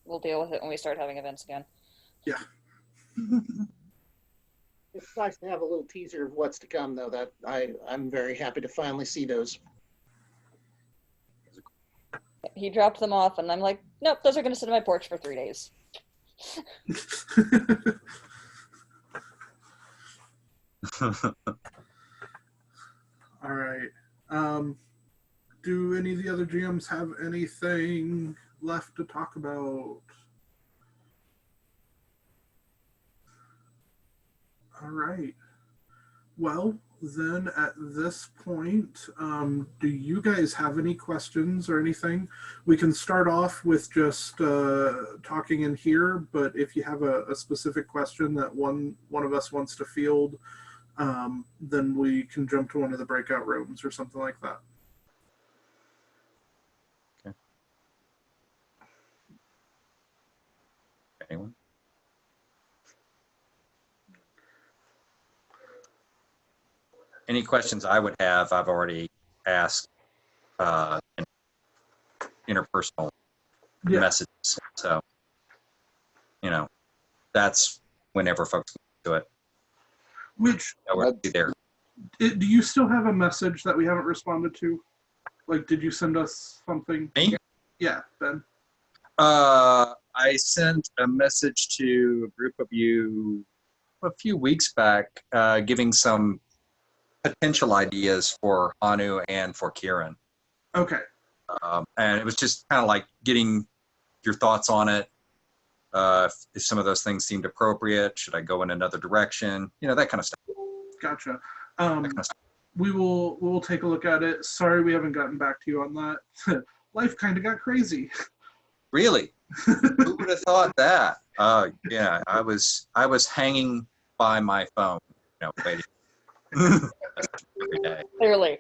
we'll deal with it when we start having events again. Yeah. it's nice to have a little teaser of what's to come, though. That I'm very happy to finally see those. He dropped them off, and I'm like, nope, those are going to sit on my porch for 3 days. All right. Do any of the other GMs have anything left to talk about? All right. Well, then at this point, do you guys have any questions or anything? We can start off with just talking in here, but if you have a specific question that one of us wants to field, then we can jump to one of the breakout rooms or something like that. Okay. Anyone? Any questions I would have, I've already asked in interpersonal messages. So, that's whenever folks can do it. Which, we're there. Do you still have a message that we haven't responded to? Like, did you send us something? Me? Yeah, Ben. I sent a message to a group of you a few weeks back, giving some potential ideas for Hanu and for Kieran. Okay. And it was just kind of like getting your thoughts on it. If some of those things seemed appropriate, should I go in another direction? That kind of stuff. Gotcha. We'll take a look at it. Sorry we haven't gotten back to you on that. Life kind of got crazy. Really? Who would have thought that? Yeah, I was hanging by my phone, waiting. Every day. Clearly.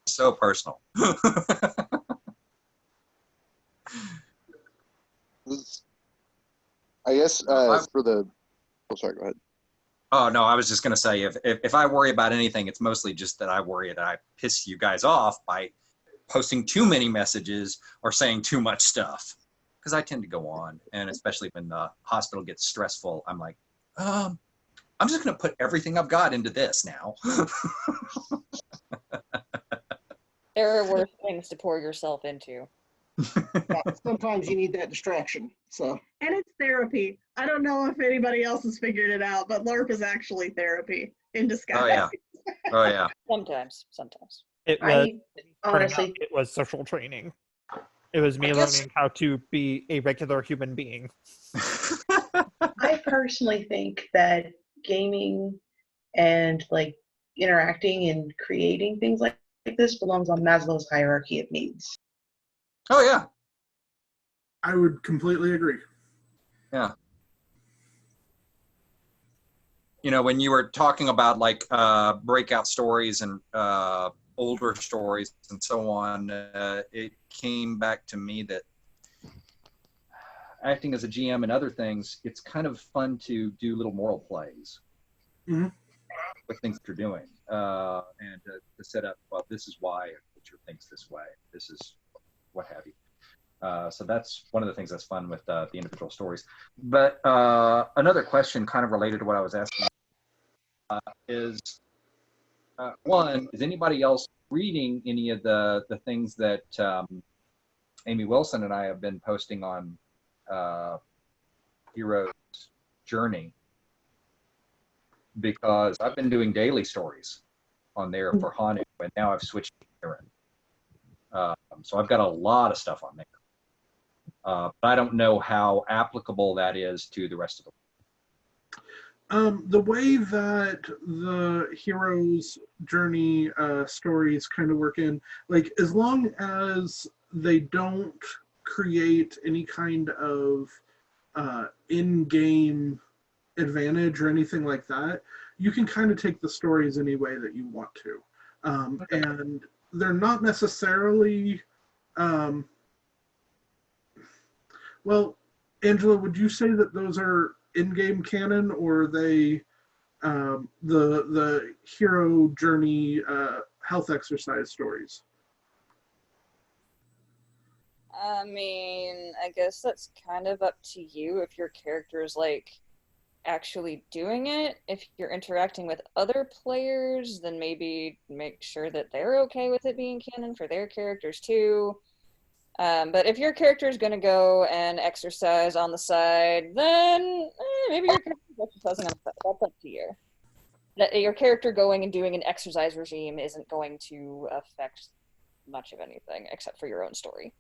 So personal. I guess for the. Oh, sorry. Go ahead. Oh no, I was just gonna say if I worry about anything, it's mostly just that I worry that I piss you guys off by posting too many messages or saying too much stuff. Because I tend to go on, and especially when the hospital gets stressful, I'm like, I'm just gonna put everything I've got into this now. There are worse things to pour yourself into. Yeah, sometimes you need that distraction. So. And it's therapy. I don't know if anybody else has figured it out, but LARP is actually therapy in disguise. Oh yeah. Oh yeah. Sometimes. It was I turning honestly, out it was social training. It was me learning how to be a regular human being. I personally think that gaming and like interacting and creating things like this belongs on Maslow's hierarchy of needs. Oh yeah. I would completely agree. Yeah. You know, when you were talking about like breakout stories and older stories and so on, it came back to me that acting as a GM and other things, it's kind of fun to do little moral plays with things that you're doing, and to set up, well, this is why a creature thinks this way, this is what have you. So that's one of the things that's fun with the individual stories. But another question kind of related to what I was asking is, one, is anybody else reading any of the things that Amy Wilson and I have been posting on Hero's Journey? Because I've been doing daily stories on there for Hanu, and now I've switched to Kieran. So I've got a lot of stuff on there. But I don't know how applicable that is to the rest of the world. The way that the hero's journey stories kind of work in, like, as long as they don't create any kind of in-game advantage or anything like that, you can kind of take the stories any way that you want to. And they're not necessarily, well, Angela, would you say that those are in-game canon, or are they the hero journey health exercise stories? I mean, I guess that's kind of up to you if your character is like actually doing it. If you're interacting with other players, then maybe make sure that they're okay with it being canon for their characters too. But if your character is going to go and exercise on the side, then maybe your character is exercising on the side. That's up to you. That your character going and doing an exercise regime isn't going to affect much of anything except for your own story.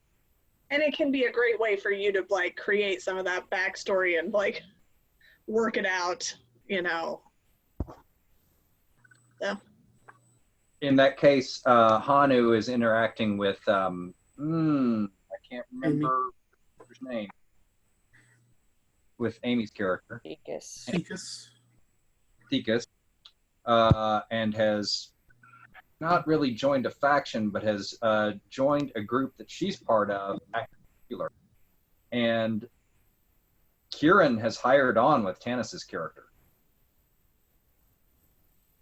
And it can be a great way for you to like create some of that backstory and like work it out, you know. So. In that case, Hanu is interacting with I can't remember his name. With Amy's character. Thekus. And has not really joined a faction, but has joined a group that she's part of, and Kieran has hired on with Tanis's character.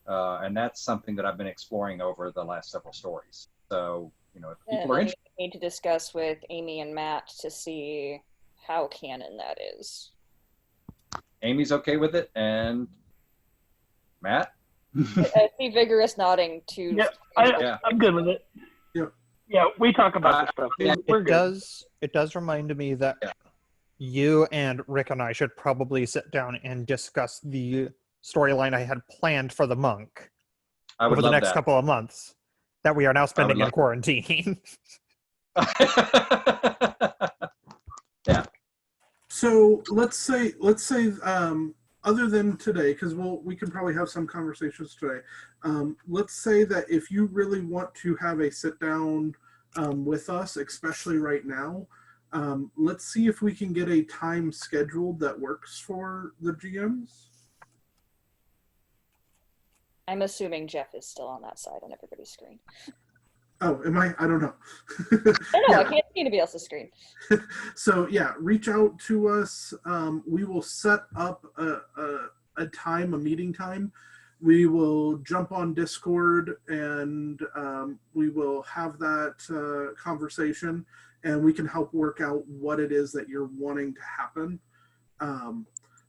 And that's something that I've been exploring over the last several stories. So, you know, if people are interested. We need to discuss with Amy and Matt to see how canon that is. Amy's okay with it, and Matt? I see vigorous nodding to. Yep, I'm good with it. Yeah, we talk about this stuff. We're good. It does remind me that you and Rick and I should probably sit down and discuss the storyline I had planned for the monk over the next couple of months that we are now spending in quarantine. Yeah. So let's say other than today, because we can probably have some conversations today. Let's say that if you really want to have a sit down with us, especially right now, let's see if we can get a time scheduled that works for the GMs. I'm assuming Jeff is still on that side on everybody's screen. Oh, am I? I don't know. I don't know. I can't see anybody else's screen. So yeah, reach out to us. We will set up a time, a meeting time. We will jump on Discord and we will have that conversation, and we can help work out what it is that you're wanting to happen.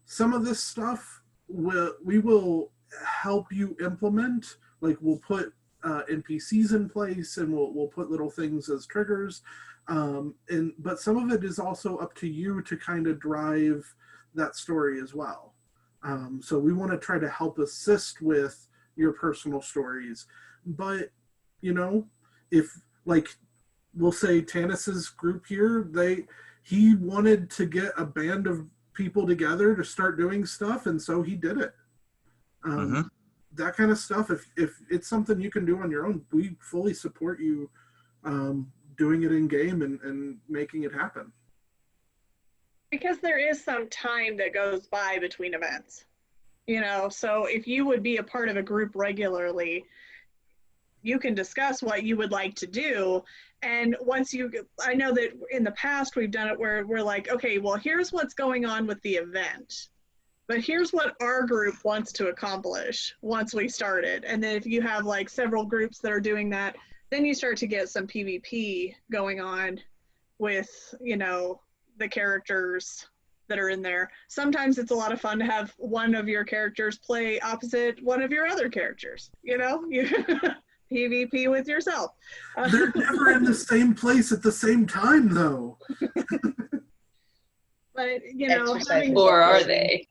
Some of this stuff we will help you implement. Like we'll put NPCs in place, and we'll put little things as triggers. But some of it is also up to you to kind of drive that story as well. So we want to try to help assist with your personal stories. But, you know, if like we'll say Tanis's group here, he wanted to get a band of people together to start doing stuff, and so he did it. That kind of stuff, if it's something you can do on your own, we fully support you doing it in game and making it happen. Because there is some time that goes by between events, you know, so if you would be a part of a group regularly, you can discuss what you would like to do. And once I know that in the past we've done it where we're like, okay, well, here's what's going on with the event, but here's what our group wants to accomplish once we started. And then if you have like several groups that are doing that, then you start to get some PvP going on with, you know, the characters that are in there. Sometimes it's a lot of fun to have one of your characters play opposite one of your other characters, you know, you PvP with yourself. They're never in the same place at the same time though. But, you know, or are they?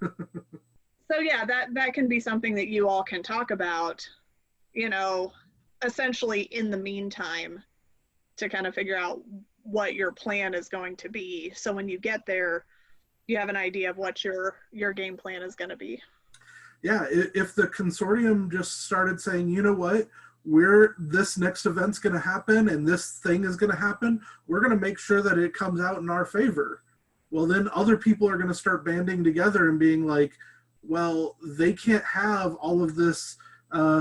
So yeah, that can be something that you all can talk about, you know, essentially in the meantime, to kind of figure out what your plan is going to be. So when you get there, you have an idea of what your game plan is going to be. Yeah, if the consortium just started saying, you know what, this next event's going to happen and this thing is going to happen, we're going to make sure that it comes out in our favor. Well, then other people are going to start banding together and being like, well, they can't have all of this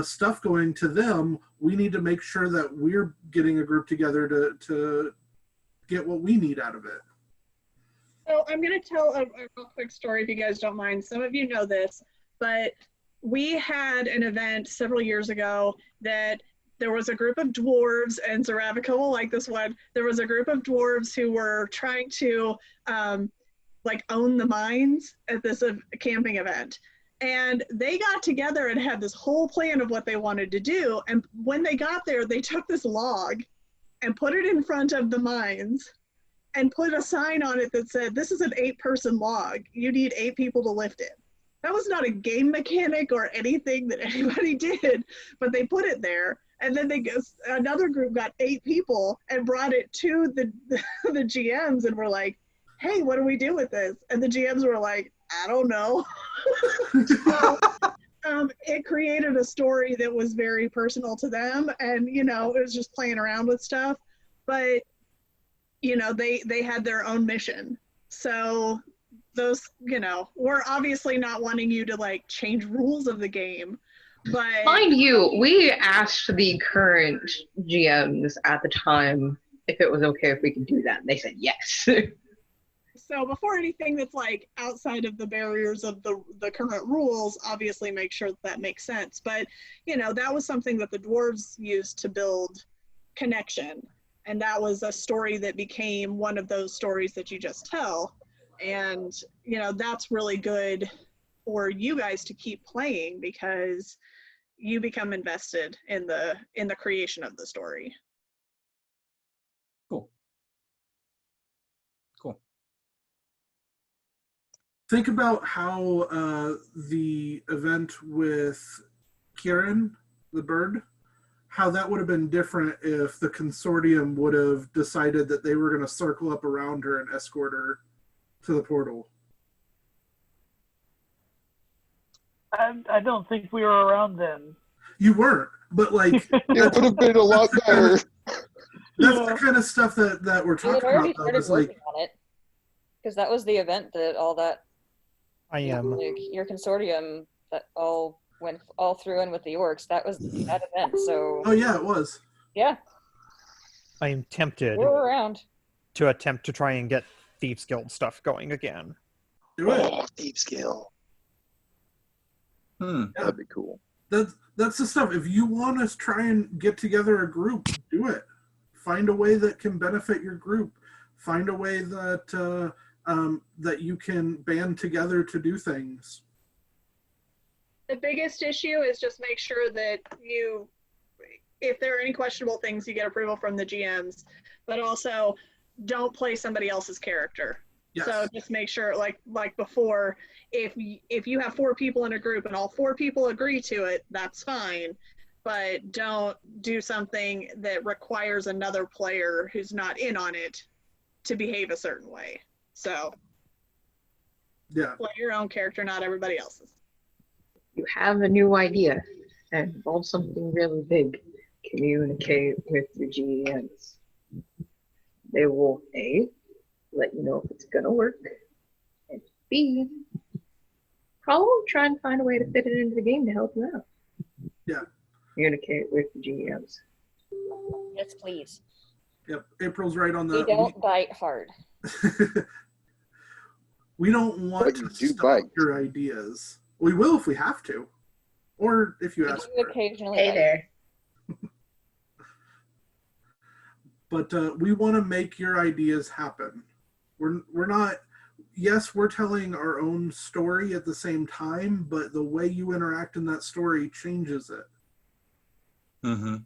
stuff going to them. We need to make sure that we're getting a group together to get what we need out of it. So I'm going to tell a real quick story if you guys don't mind. Some of you know this, but we had an event several years ago that there was a group of dwarves, and Zaravika will like this one. There was a group of dwarves who were trying to like own the mines at this camping event. And they got together and had this whole plan of what they wanted to do. And when they got there, they took this log and put it in front of the mines and put a sign on it that said, this is an 8-person log. You need 8 people to lift it. That was not a game mechanic or anything that anybody did, but they put it there. And then another group got 8 people and brought it to the GMs and were like, hey, what do we do with this? And the GMs were like, I don't know. So, it created a story that was very personal to them, and you know, it was just playing around with stuff. But you know, they had their own mission. So those, you know, we're obviously not wanting you to like change rules of the game, but mind you, we asked the current GMs at the time if it was okay if we could do that, and they said yes. So before anything that's like outside of the barriers of the current rules, obviously make sure that makes sense. But, you know, that was something that the dwarves used to build connection. And that was a story that became one of those stories that you just tell. And, you know, that's really good for you guys to keep playing because you become invested in the creation of the story. Think about how the event with Kieran, the bird, how that would have been different if the consortium would have decided that they were going to circle up around her and escort her to the portal. I don't think we were around then. You weren't, but like it would have been a lot better. That's the kind of stuff that we're talking about. Though, is like, on it because that was the event that all that. I am. Like your consortium that all went all through in with the orcs. That was that event. So Oh yeah, it was. yeah, I am tempted we're around. to attempt to try and get Thieves Guild stuff going again. Do it. Oh, Thieves Guild. That'd be cool. That's the stuff. If you want to try and get together a group, do it. Find a way that can benefit your group. Find a way that that you can band together to do things. The biggest issue is just make sure that if there are any questionable things, you get approval from the GMs, but also don't play somebody else's character. Yes. So just make sure, like before, if you have 4 people in a group and all 4 people agree to it, that's fine. But don't do something that requires another player who's not in on it to behave a certain way. So yeah, play your own character, not everybody else's. You have a new idea and involves something really big. Communicate with your GMs. They will A, let you know if it's gonna work, and B, probably try and find a way to fit it into the game to help you out. Yeah. Communicate with the GMs. Yes, please. Yep. April's right on We that. don't bite hard. We don't want But to you do stop bite. your ideas. We will if we have to, or if you We ask do for it. occasionally Hey bite. there. But we want to make your ideas happen. We're not. Yes, we're telling our own story at the same time, but the way you interact in that story changes it. Mm-hmm.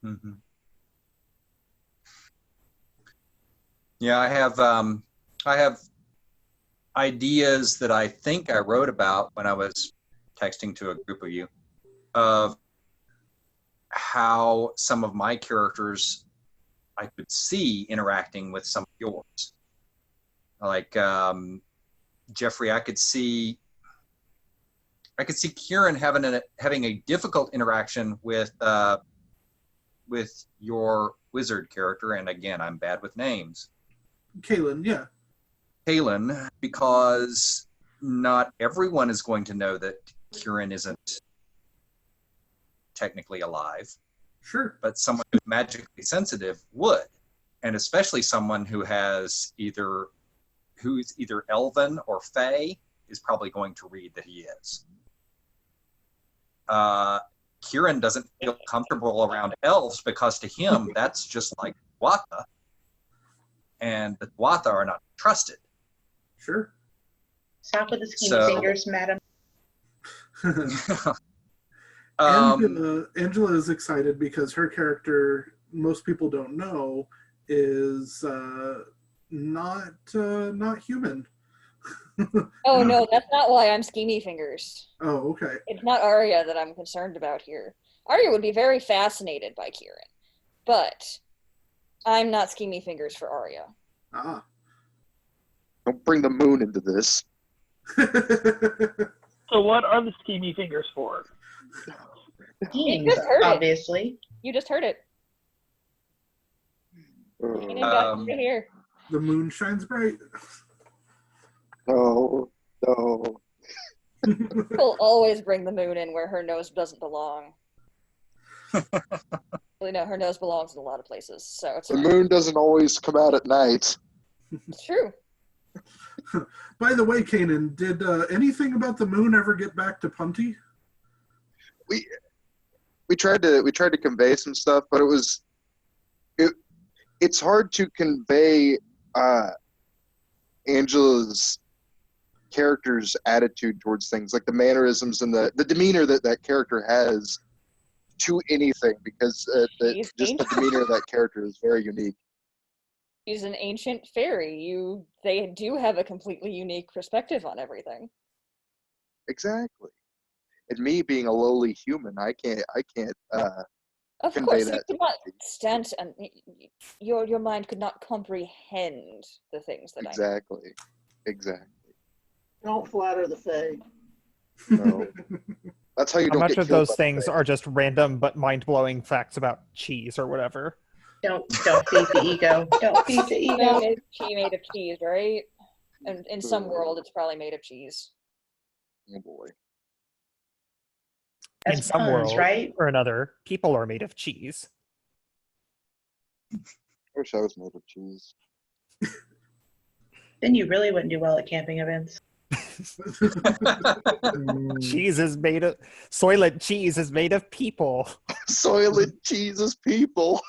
Mm-hmm. Yeah, I have ideas that I think I wrote about when I was texting to a group of you of how some of my characters I could see interacting with some of yours. Like Jeffrey, I could see Kieran having a difficult interaction with your wizard character, and again, I'm bad with names. Kaylin, yeah. Kaylin, because not everyone is going to know that Kieran isn't technically alive. Sure. But someone who's magically sensitive would, and especially someone who's either elven or fae is probably going to read that he is. Kieran doesn't feel comfortable around elves because to him that's just like Dwatha, and the Dwatha are not trusted. Sure. Stop with the skinny fingers, madam. Angela is excited because her character, most people don't know, is not human. Oh no, that's not why I'm schemy fingers. Oh, okay. It's not Arya that I'm concerned about here. Arya would be very fascinated by Kieran, but I'm not schemy fingers for Arya. Ah. Don't bring the moon into this. So what are the schemy fingers for? You just heard obviously. it. You just heard it. Kanan got it here. The moon shines bright. No. She'll always bring the moon in where her nose doesn't belong. Well, no, her nose belongs in a lot of places, so it's The moon doesn't always come out at night. It's true. By the way, Kanan, did anything about the moon ever get back to Punty? We tried to convey some stuff, but it's hard to convey Angela's character's attitude towards things, like the mannerisms and the demeanor that character has to anything, because just the demeanor of that character is very unique. She's an ancient fairy. They do have a completely unique perspective on everything. Exactly. And me being a lowly human, I can't Of convey course, you that. could not stand, and your mind could not comprehend the things that Exactly. Don't flatter the Fae. No. That's how you How don't much get of killed those by the things Fae. are just random but mind-blowing facts about cheese or whatever? Don't feed the ego. Don't feed the ego. No, it's made of cheese, right? And in some world, it's probably made of cheese. Oh boy. In That's some puns, world right? or another, people are made of cheese. I wish I was made of cheese. Then you really wouldn't do well at camping events. Cheese is made of Soylent cheese is made of people. Soylent cheese is people.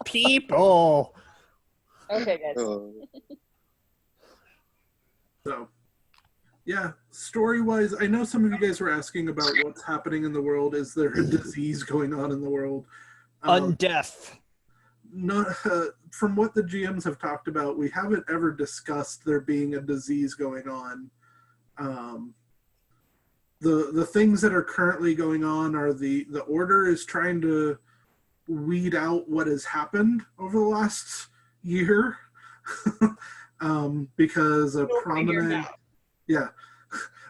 People. Okay, guys. So, yeah, story-wise, I know some of you guys were asking about what's happening in the world. Is there a disease going on in the world? Undeath. Not from what the GMs have talked about, we haven't ever discussed there being a disease going on. The things that are currently going on are the Order is trying to weed out what has happened over the last year. Because a prominent,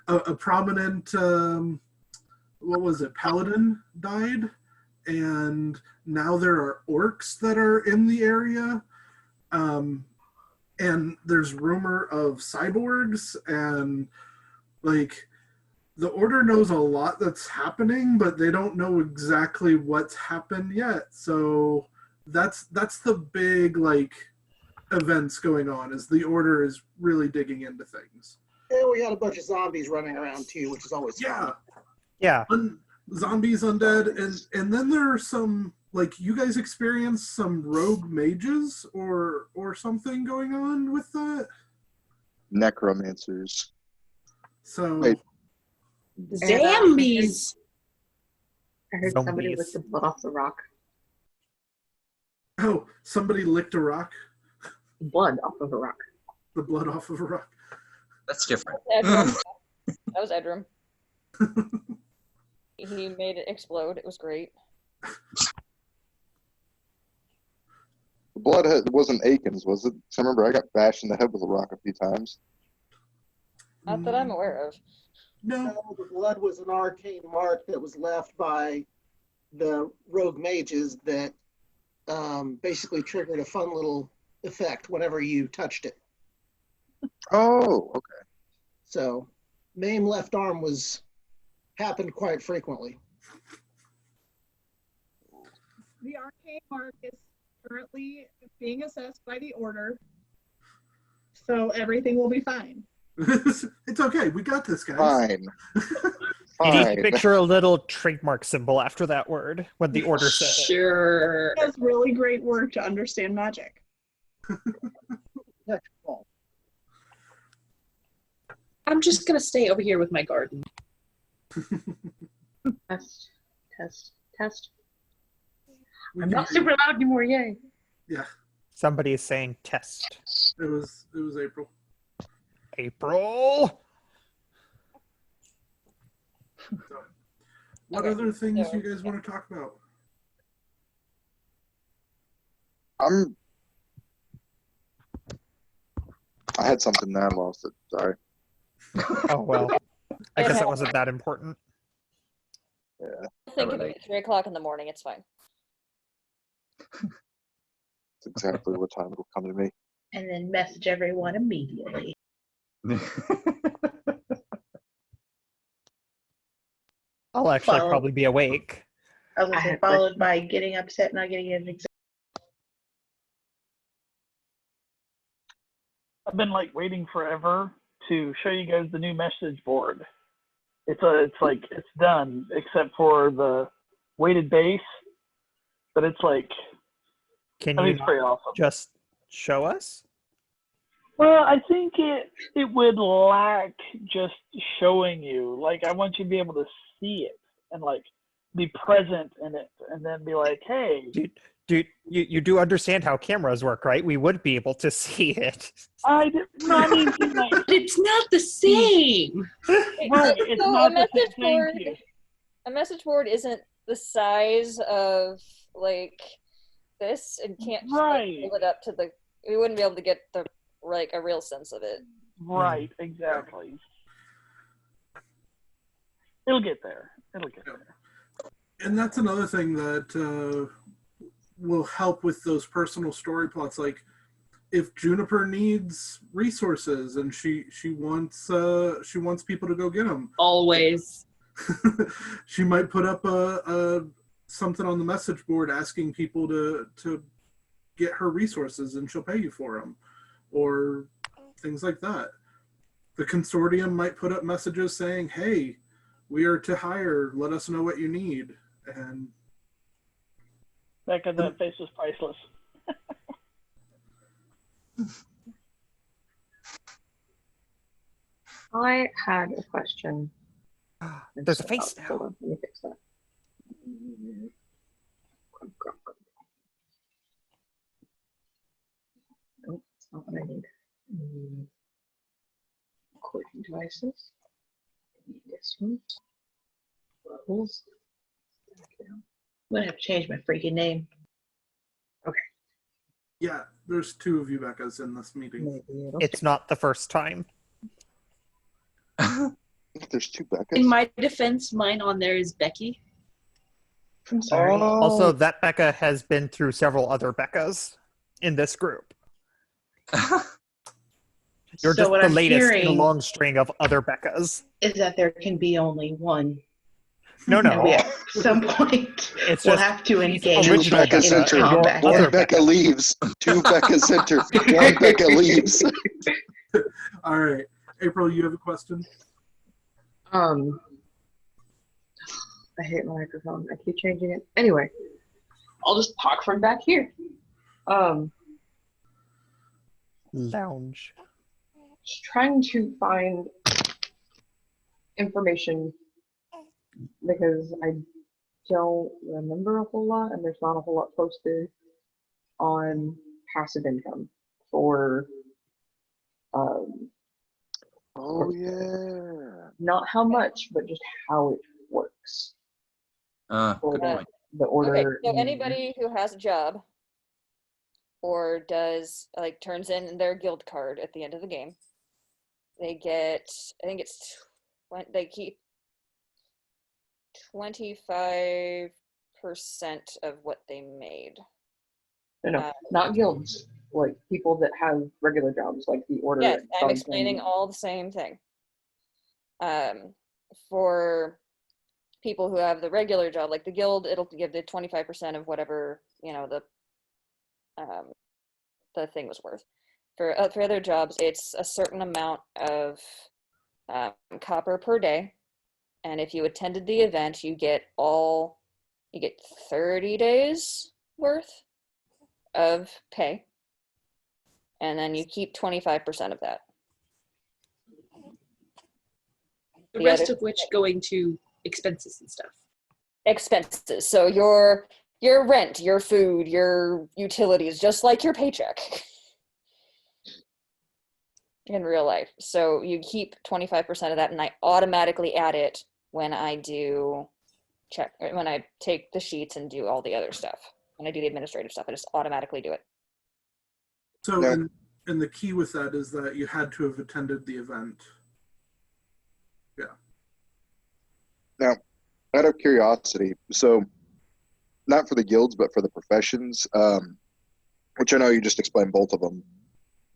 a prominent, what was it, paladin died, and now there are orcs that are in the area, and there's rumor of cyborgs, and like the Order knows a lot that's happening, but they don't know exactly what's happened yet. So that's the big like events going on, is the Order is really digging into things. And we had a bunch of zombies running around too, which is always fun. Yeah. Zombies, undead, and then there are some, like, you guys experienced some rogue mages or something going on with that? Necromancers. So Wait. Zombies. I heard somebody licked the blood off the rock. Oh, somebody licked a rock? Blood off of a rock. The blood off of a rock. That's different. Edrum. That was Edrum. He made it explode. It was great. The blood wasn't Aiken's, was it? I remember I got bashed in the head with a rock a few times. Not that I'm aware of. No, the blood was an arcane mark that was left by the rogue mages that basically triggered a fun little effect whenever you touched it. Oh, okay. So, maim left arm happened quite frequently. The arcane mark is currently being assessed by the Order, so everything will be fine. It's okay. We got this, guys. Fine. You need to Fine. picture a little trademark symbol after that word when the Order says it. Sure. It does really great work to understand magic. I'm just gonna stay over here with my garden. Test. I'm not super loud anymore, yay. Yeah. Somebody is saying test. It was April. April. So, what Okay, other things so- you guys want to talk about? I had something there, I lost it. Sorry. Oh well. I guess it wasn't that important. Yeah. Think of it at 3 o'clock in the morning. It's fine. It's exactly what time it'll come to me. And then message everyone immediately. I'll actually Follow- probably be awake. I was gonna say, followed by getting upset, not getting an exam. I've been like waiting forever to show you guys the new message board. It's done except for the weighted base, but it's like, Can I mean, you it's pretty awesome. just show us? Well, I think it would lack just showing you. Like, I want you to be able to see it and like be present in it, and then be like, hey. You do understand how cameras work, right? We would be able to see it. I mean, like, But it's not the same. Right, it's So not a the same message thing board. to you. A message board isn't the size of like this, and can't just, like, Right. hold it up to the. We wouldn't be able to get the like a real sense of it. Right, exactly. It'll get there. And that's another thing that will help with those personal story plots. Like, if Juniper needs resources and she wants people to go get them, Always. She might put up a something on the message board asking people to get her resources, and she'll pay you for them, or things like that. The consortium might put up messages saying, "Hey, we are to hire. Let us know what you need." And Becca, that face was priceless. I had a question. There's a face now. Hold on, let me fix that. Nope, that's not what I need. Recording devices. I need this one. Levels. I'm gonna have to change my freaking name. yeah, there's 2 of you Beccas in this meeting. Maybe it'll It's not the first time. There's 2 Beccas. In my defense, mine on there is Becky. I'm sorry. Also, that Becca has been through several other Beccas in this group. You're So just what the I'm latest in a hearing long string of other Beccas. is that there can be only one. No, And we no. at some point It's we'll just have to Two engage original Beccas in Becca enter. and your combat. other One Becca Becca. leaves. 2 Beccas enter. 1 Becca leaves. All right, April, you have a question? I hate my microphone. I keep changing it. Anyway, I'll just talk from back here. Lounge. Just trying to find information because I don't remember a whole lot, and there's not a whole lot posted on passive income for Oh, yeah. not how much, but just how it works. For Good the, point. the order. Okay, so and- anybody who has a job or does like turns in their guild card at the end of the game, they get, I think it's they keep 25% of what they made. No, not guilds. Like people that have regular jobs, like the order. Yes, I'm thugs explaining and- all the same thing. For people who have the regular job, like the guild, it'll give the 25% of whatever, you know, the thing was worth. For other jobs, it's a certain amount of copper per day, and if you attended the event, you get 30 days worth of pay, and then you keep 25% of that. The The rest other- of which going to expenses and stuff. Expenses, so your rent, your food, your utilities, just like your paycheck in real life. So you keep 25% of that, and I automatically add it when I take the sheets and do all the other stuff. When I do the administrative stuff, I just automatically do it. So, Yeah. and the key with that is that you had to have attended the event. Yeah. Now, out of curiosity, so not for the guilds, but for the professions, which I know you just explained both of them.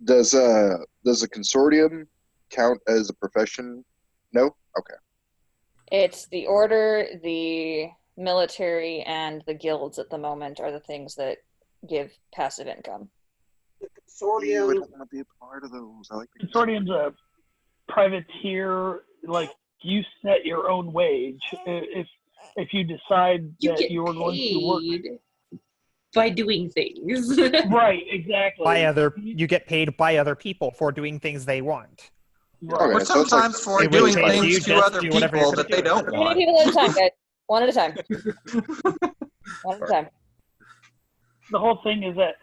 Does a consortium count as a profession? No? Okay. It's the order, the military, and the guilds at the moment are the things that give passive income. I Consortium. would want to be a part of those. I like the Consortium's a privateer. Like you set your own wage. If you decide You that get you're going to work, paid by doing things. right? Exactly. You get paid by other people for doing things they want. Right. Or Okay, so it's like- sometimes for In which doing case, you things to just other do whatever you're people gonna that they do. don't How many want. people at a time, guys? One at a time. One at a time. The whole thing is that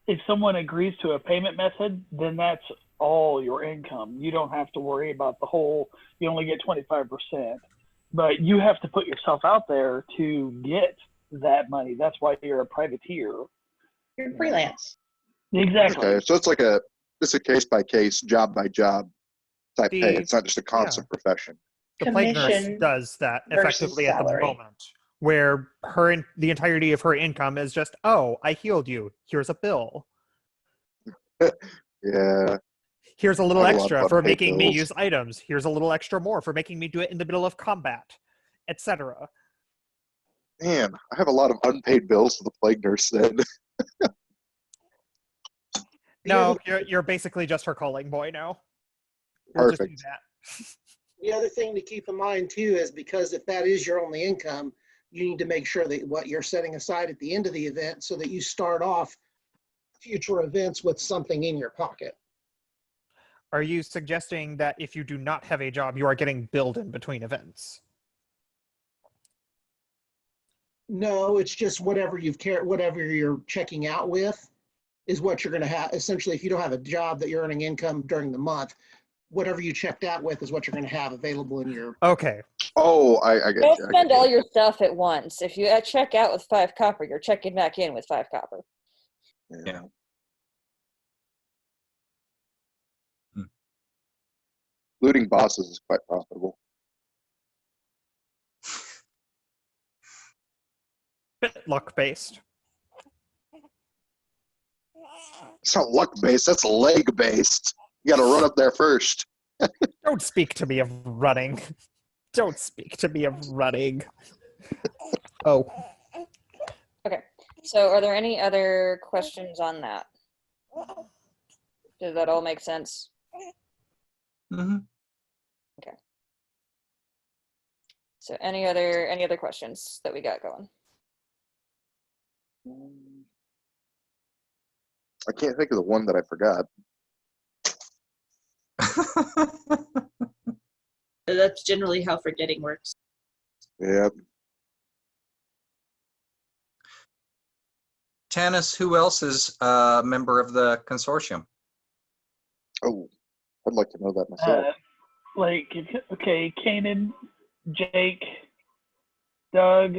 if someone agrees to a payment method, then that's all your income. You don't have to worry about the whole. You only get 25%, but you have to put yourself out there to get that money. That's why you're a privateer. You're freelance. Exactly. Okay, so it's a case by case, job by job type pay. The- It's not just a constant profession. The plague nurse Commission does that versus effectively at the salary. moment, where the entirety of her income is just, oh, I healed you. Here's a bill. Yeah. Here's a little I have a lot of extra fun for paid making me bills. use items. Here's a little extra more for making me do it in the middle of combat. etc. Man, I have a lot of unpaid bills to the plague nurse then. No, you're basically just her calling boy now. We'll just do Perfect. that. The other thing to keep in mind too is because if that is your only income, you need to make sure that what you're setting aside at the end of the event so that you start off future events with something in your pocket. Are you suggesting that if you do not have a job, you are getting billed in between events? No, it's just whatever whatever you're checking out with is what you're going to have. Essentially, if you don't have a job that you're earning income during the month, whatever you checked out with is what you're going to have available in your. Okay. Oh, I get Don't you. spend all your stuff at once. If you check out with 5 copper, you're checking back in with 5 copper. Yeah. Looting bosses is quite profitable. Bit luck based. It's not luck based, that's leg based. You gotta run up there first. Don't speak to me of running. Don't speak to me of running. Oh. Okay. So are there any other questions on that? Does that all make sense? Mm-hmm. Okay. So any other questions that we got going? I can't think of the one that I forgot. That's generally how forgetting works. Yeah. Tanis, who else is a member of the consortium? Oh, I'd like to know that myself. Okay, Kanan, Jake, Doug,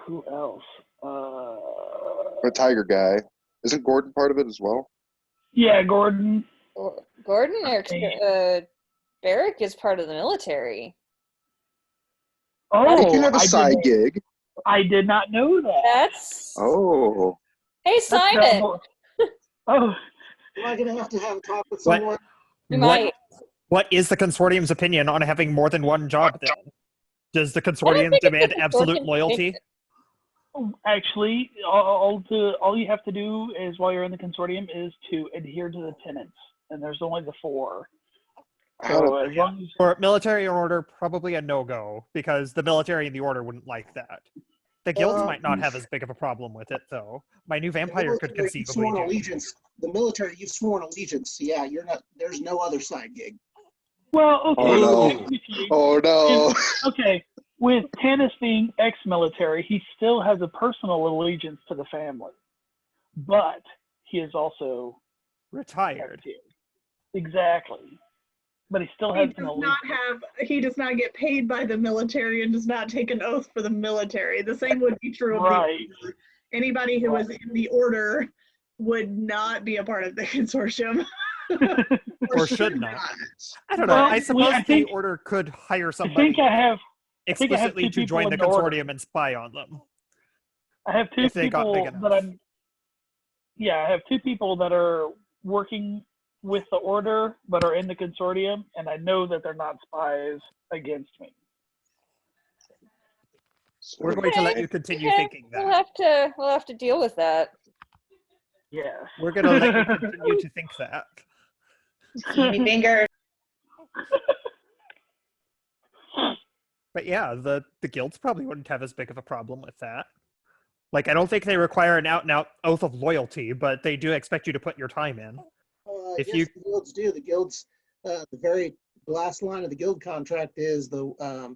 who else? The tiger guy. Isn't Gordon part of it as well? Yeah, Gordon. Gordon Barrick is part of the military. Oh, He can have a side gig. I did not know that. That's. Oh. Hey, Simon. Oh. Am I going to have a talk with someone? What is the consortium's opinion on having more than one job then? Does the consortium demand absolute loyalty? Actually, all you have to do is while you're in the consortium is to adhere to the tenets, and there's only the 4. So as long as for military and order, probably a no-go because the military and the order wouldn't like that. The guilds might not have as big of a problem with it, though. My new vampire could conceivably do. Allegiance. The military, you've sworn allegiance. Yeah, you're not. There's no other side gig. Well, okay. Oh no! Oh no! Okay, with Tanis being ex-military, he still has a personal allegiance to the family, but he is also retired. Exactly. But he still has an allegiance. He does not get paid by the military and does not take an oath for the military. The same would be true of the order. Anybody who was in the order would not be a part of the consortium. or should not. I don't know. I suppose the order could hire somebody explicitly to join the consortium and spy on them. I have two people that I have 2 people that are working with the order but are in the consortium, and I know that they're not spies against me. We're going to let you continue thinking that. We'll have to deal with that. Yes. We're going to let you continue to think that. Skinny finger. But yeah, the guilds probably wouldn't have as big of a problem with that. Like, I don't think they require an out-and-out oath of loyalty, but they do expect you to put your time in. The guilds do. The guilds, the very last line of the guild contract is the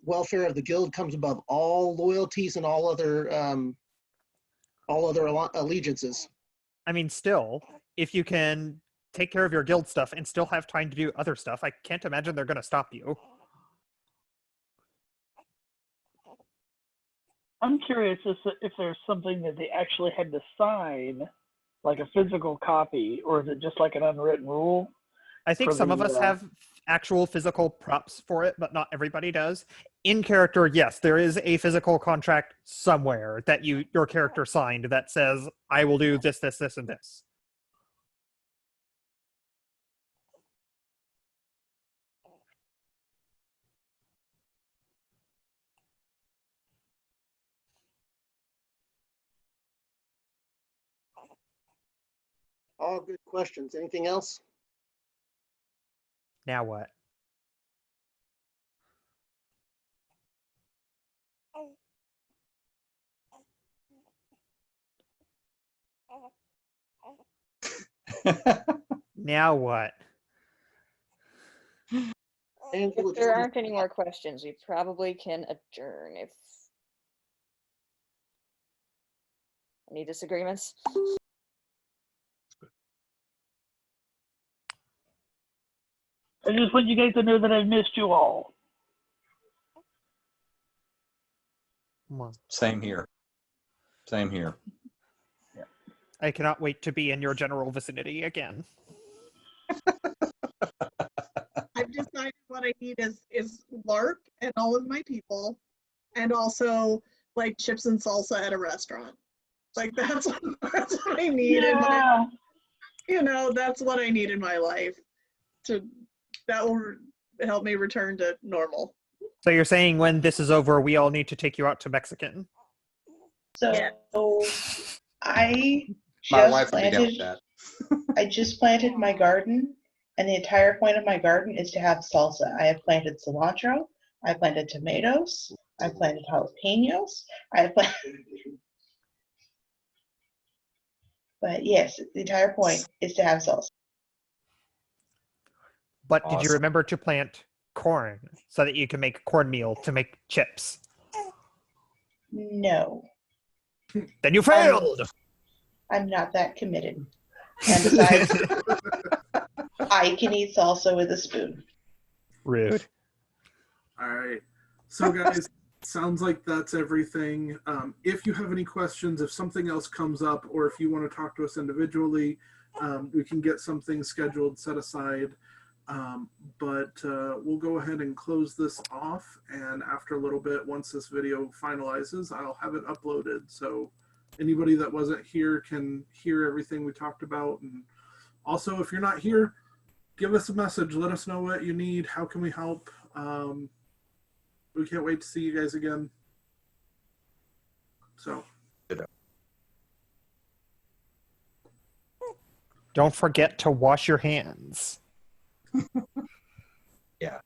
welfare of the guild comes above all loyalties and all other allegiances. I mean, still, if you can take care of your guild stuff and still have time to do other stuff, I can't imagine they're going to stop you. I'm curious if there's something that they actually had to sign, like a physical copy, or is it just like an unwritten rule? I think some of us have actual physical props for it, but not everybody does. In character, yes, there is a physical contract somewhere that your character signed that says, I will do this, this, this, and this. All good questions. Anything else? Now what? Now what? If there aren't any more questions, we probably can adjourn. If any disagreements? I just want you guys to know that I've missed you all. Come on. Same here. Same here. I cannot wait to be in your general vicinity again. I've decided what I need is LARP and all of my people, and also like chips and salsa at a restaurant. Like that's what I need in my, that's what I need in my life. That will help me return to normal. So you're saying when this is over, we all need to take you out to Mexican? So I My just wife would be down with planted. that. I just planted my garden, and the entire point of my garden is to have salsa. I have planted cilantro. I planted tomatoes. I planted jalapenos. I have planted. But yes, the entire point is to have salsa. But did you Awesome. remember to plant corn so that you can make cornmeal to make chips? No. Then you failed! I'm not that committed. And besides, I can eat salsa with a spoon. Rude. All right. So, guys, sounds like that's everything. If you have any questions, if something else comes up, or if you want to talk to us individually, we can get something scheduled, set aside. But we'll go ahead and close this off. And after a little bit, once this video finalizes, I'll have it uploaded. So anybody that wasn't here can hear everything we talked about. And also, if you're not here, give us a message. Let us know what you need. How can we help? We can't wait to see you guys again. So. Don't forget to wash your hands. Yeah.